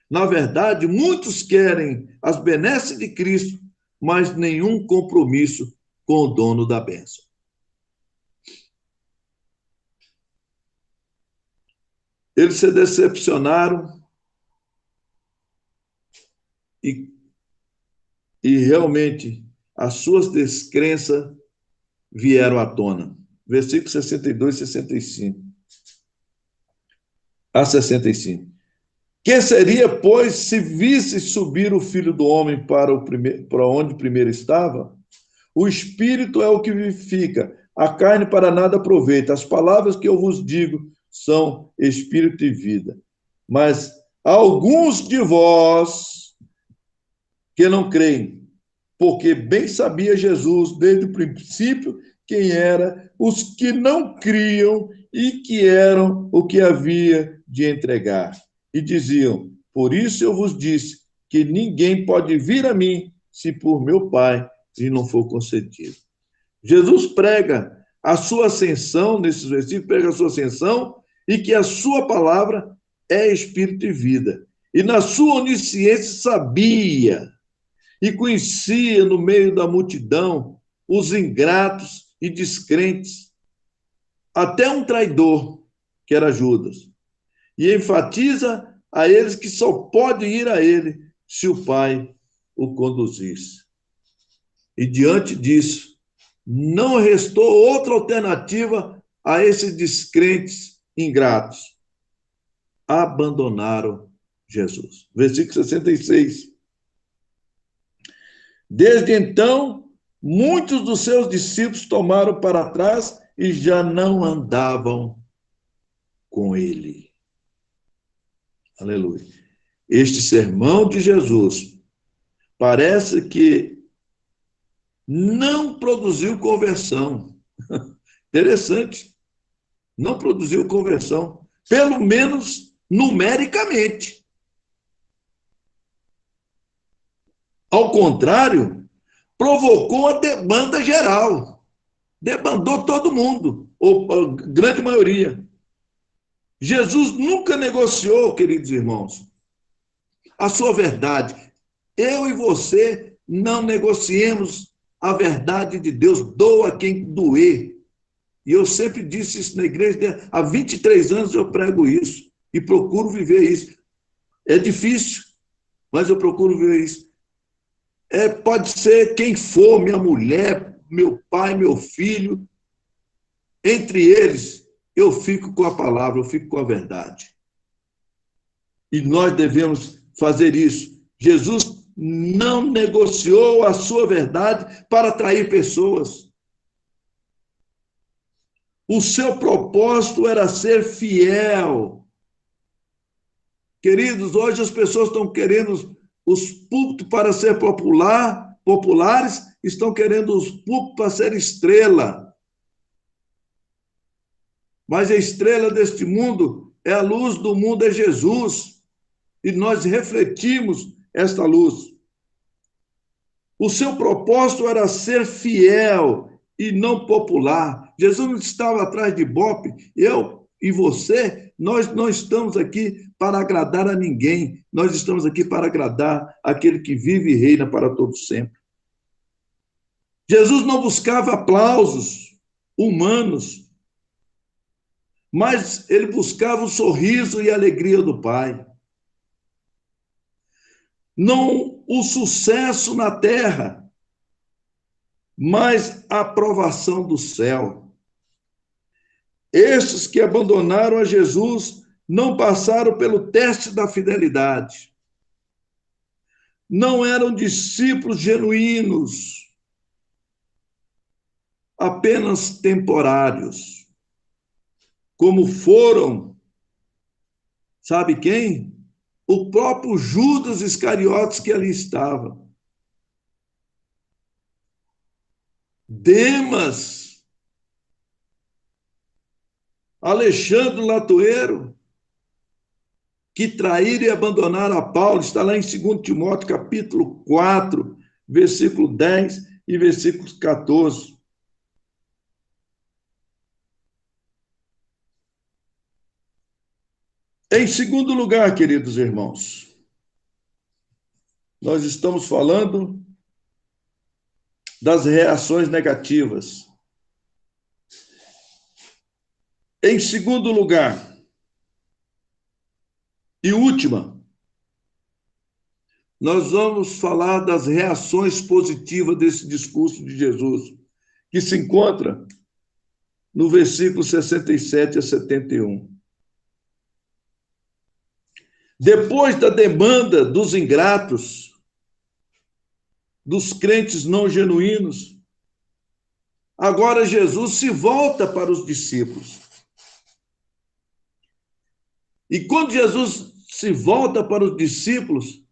Na verdade, muitos querem as benesses de Cristo, mas nenhum compromisso com o dono da bênção. Eles se decepcionaram e realmente as suas descrenças vieram à tona. Versículo 62 e 65. A 65. Que seria, pois, se visse subir o Filho do Homem para onde primeiro estava? O Espírito é o que vivifica, a carne para nada aproveita. As palavras que eu vos digo são Espírito e vida. Mas alguns de vós que não creem, porque bem sabia Jesus desde o princípio quem era os que não criam e que eram o que havia de entregar. E diziam: por isso eu vos disse que ninguém pode vir a mim se por meu Pai lhe não for concedido. Jesus prega a sua ascensão, nesses versículos, prega a sua ascensão e que a sua palavra é espírito e vida. E na sua onisciência sabia e conhecia no meio da multidão os ingratos e descrentes, até um traidor, que era Judas. E enfatiza a eles que só pode ir a ele se o Pai o conduzisse. E diante disso, não restou outra alternativa a esses descrentes ingratos. Abandonaram Jesus. Versículo 66. Desde então, muitos dos seus discípulos tomaram para trás e já não andavam com ele. Aleluia. Este sermão de Jesus parece que não produziu conversão. Interessante. Não produziu conversão. Pelo menos numericamente. Ao contrário, provocou a debanda geral. Debandou todo mundo, ou a grande maioria. Jesus nunca negociou, queridos irmãos, a sua verdade. Eu e você não negociemos a verdade de Deus. Doa quem doer. E eu sempre disse isso na igreja. Há 23 anos eu prego isso e procuro viver isso. É difícil, mas eu procuro viver isso. Pode ser quem for, minha mulher, meu pai, meu filho. Entre eles, eu fico com a palavra, eu fico com a verdade. E nós devemos fazer isso. Jesus não negociou a sua verdade para atrair pessoas. O seu propósito era ser fiel. Queridos, hoje as pessoas estão querendo os púlpitos para ser populares, estão querendo os púlpitos para ser estrela. Mas a estrela deste mundo é a luz do mundo, é Jesus. E nós refletimos esta luz. O seu propósito era ser fiel e não popular. Jesus não estava atrás de ibope. Eu e você, nós não estamos aqui para agradar a ninguém. Nós estamos aqui para agradar aquele que vive e reina para todo sempre. Jesus não buscava aplausos humanos, mas ele buscava o sorriso e a alegria do Pai. Não o sucesso na terra, mas a aprovação do céu. Estes que abandonaram a Jesus não passaram pelo teste da fidelidade. Não eram discípulos genuínos, apenas temporários. Como foram, sabe quem? O próprio Judas Iscariotes que ali estava. Demas, Alexandre Latoeiro, que traíram e abandonaram a Paulo, está lá em 2 Timóteo, capítulo 4, versículo 10 e versículo 14. Em segundo lugar, queridos irmãos, nós estamos falando das reações negativas. Em segundo lugar, e última, nós vamos falar das reações positivas desse discurso de Jesus, que se encontra no versículo 67 a 71. Depois da demanda dos ingratos, dos crentes não genuínos, agora Jesus se volta para os discípulos. E quando Jesus se volta para os discípulos,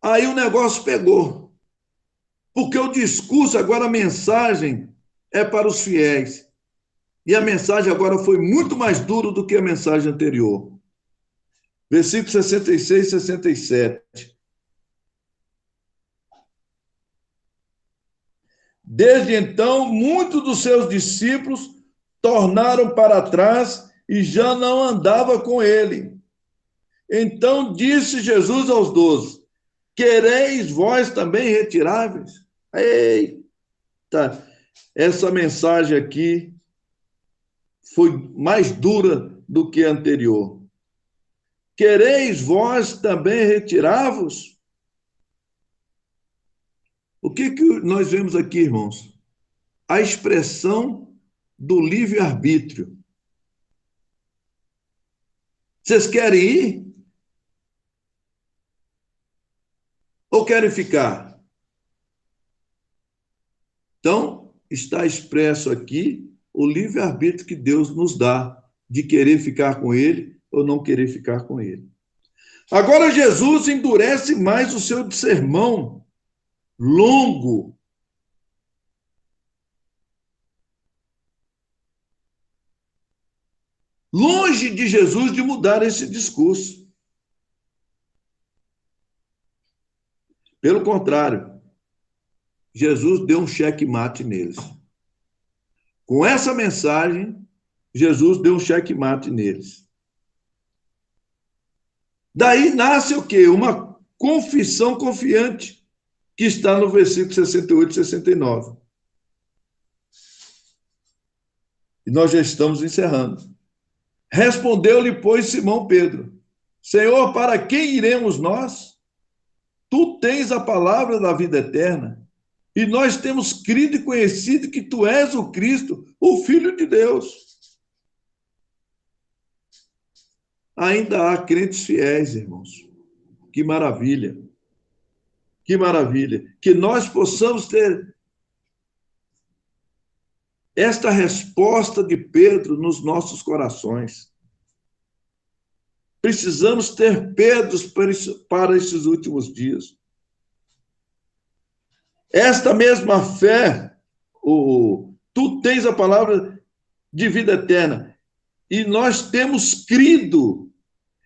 aí o negócio pegou. Porque o discurso, agora a mensagem é para os fiéis. E a mensagem agora foi muito mais dura do que a mensagem anterior. Versículos 66 e 67. Desde então, muitos dos seus discípulos tornaram para trás e já não andava com ele. Então disse Jesus aos 12: quereis vós também retirar-vos? Eita, essa mensagem aqui foi mais dura do que a anterior. Quereis vós também retirar-vos? O que nós vemos aqui, irmãos? A expressão do livre-arbítrio. Vocês querem ir? Ou querem ficar? Então, está expresso aqui o livre-arbítrio que Deus nos dá de querer ficar com Ele ou não querer ficar com Ele. Agora, Jesus endurece mais o seu sermão longo. Longe de Jesus de mudar esse discurso. Pelo contrário, Jesus deu um checkmate neles. Com essa mensagem, Jesus deu um checkmate neles. Daí nasce o quê? Uma confissão confiante, que está no versículo 68 e 69. E nós já estamos encerrando. Respondeu-lhe, pois, Simão Pedro: Senhor, para quem iremos nós? Tu tens a palavra da vida eterna, e nós temos crido e conhecido que tu és o Cristo, o Filho de Deus. Ainda há crentes fiéis, irmãos. Que maravilha! Que maravilha! Que nós possamos ter esta resposta de Pedro nos nossos corações. Precisamos ter Pedros para esses últimos dias. Esta mesma fé, tu tens a palavra de vida eterna, e nós temos crido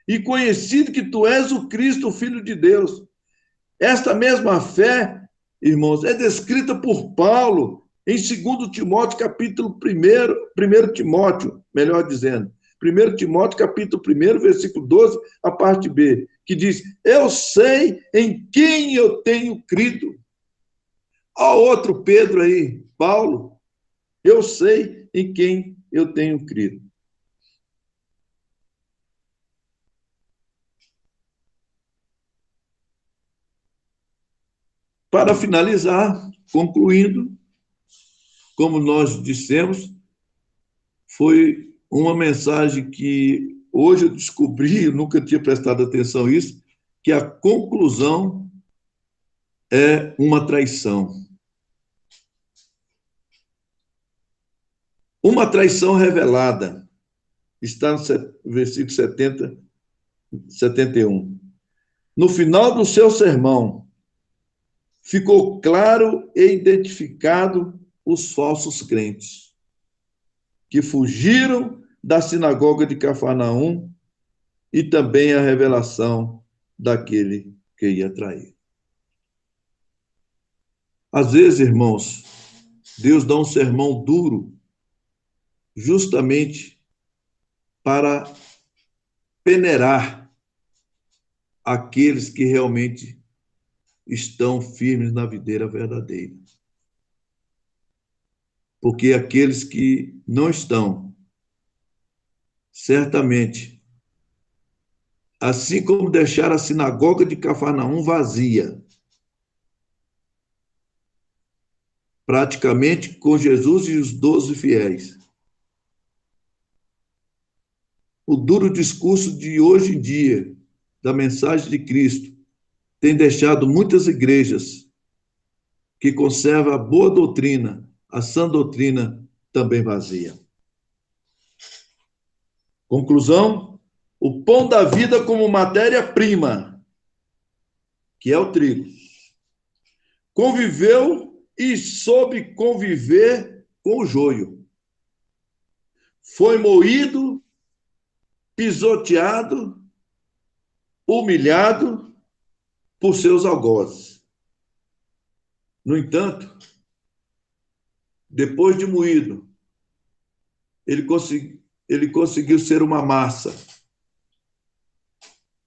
e conhecido que tu és o Cristo, o Filho de Deus. Esta mesma fé, irmãos, é descrita por Paulo em 2 Timóteo, capítulo 1 Timóteo, melhor dizendo, 1 Timóteo, capítulo 1, versículo 12, a parte B, que diz: eu sei em quem eu tenho crido. Ó, outro Pedro aí, Paulo, eu sei em quem eu tenho crido. Para finalizar, concluindo, como nós dissemos, foi uma mensagem que hoje eu descobri, eu nunca tinha prestado atenção a isso, que a conclusão é uma traição. Uma traição revelada. Está no versículo 71. No final do seu sermão, ficou claro e identificado os falsos crentes, que fugiram da sinagoga de Cafarnaum, e também a revelação daquele que ia trair. Às vezes, irmãos, Deus dá um sermão duro, justamente para peneirar aqueles que realmente estão firmes na videira verdadeira. Porque aqueles que não estão, certamente, assim como deixaram a sinagoga de Cafarnaum vazia, praticamente com Jesus e os 12 fiéis. O duro discurso de hoje em dia da mensagem de Cristo tem deixado muitas igrejas que conservam a boa doutrina, a sã doutrina, também vazia. Conclusão: o pão da vida como matéria-prima, que é o trigo, conviveu e soube conviver com o joio. Foi moído, pisoteado, humilhado por seus algozes. No entanto, depois de moído, ele conseguiu ser uma massa.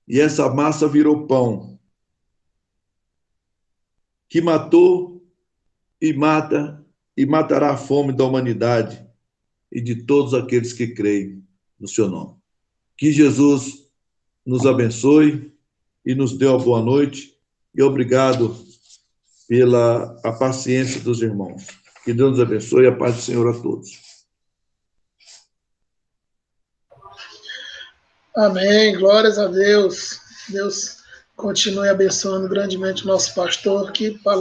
E essa massa virou pão, que matou e mata e matará a fome da humanidade e de todos aqueles que creem no seu nome. Que Jesus nos abençoe e nos dê uma boa noite, e obrigado pela a paciência dos irmãos. Que Deus nos abençoe e a paz do Senhor a todos. Amém, glórias a Deus. Deus continue abençoando grandemente o nosso pastor. Que palavra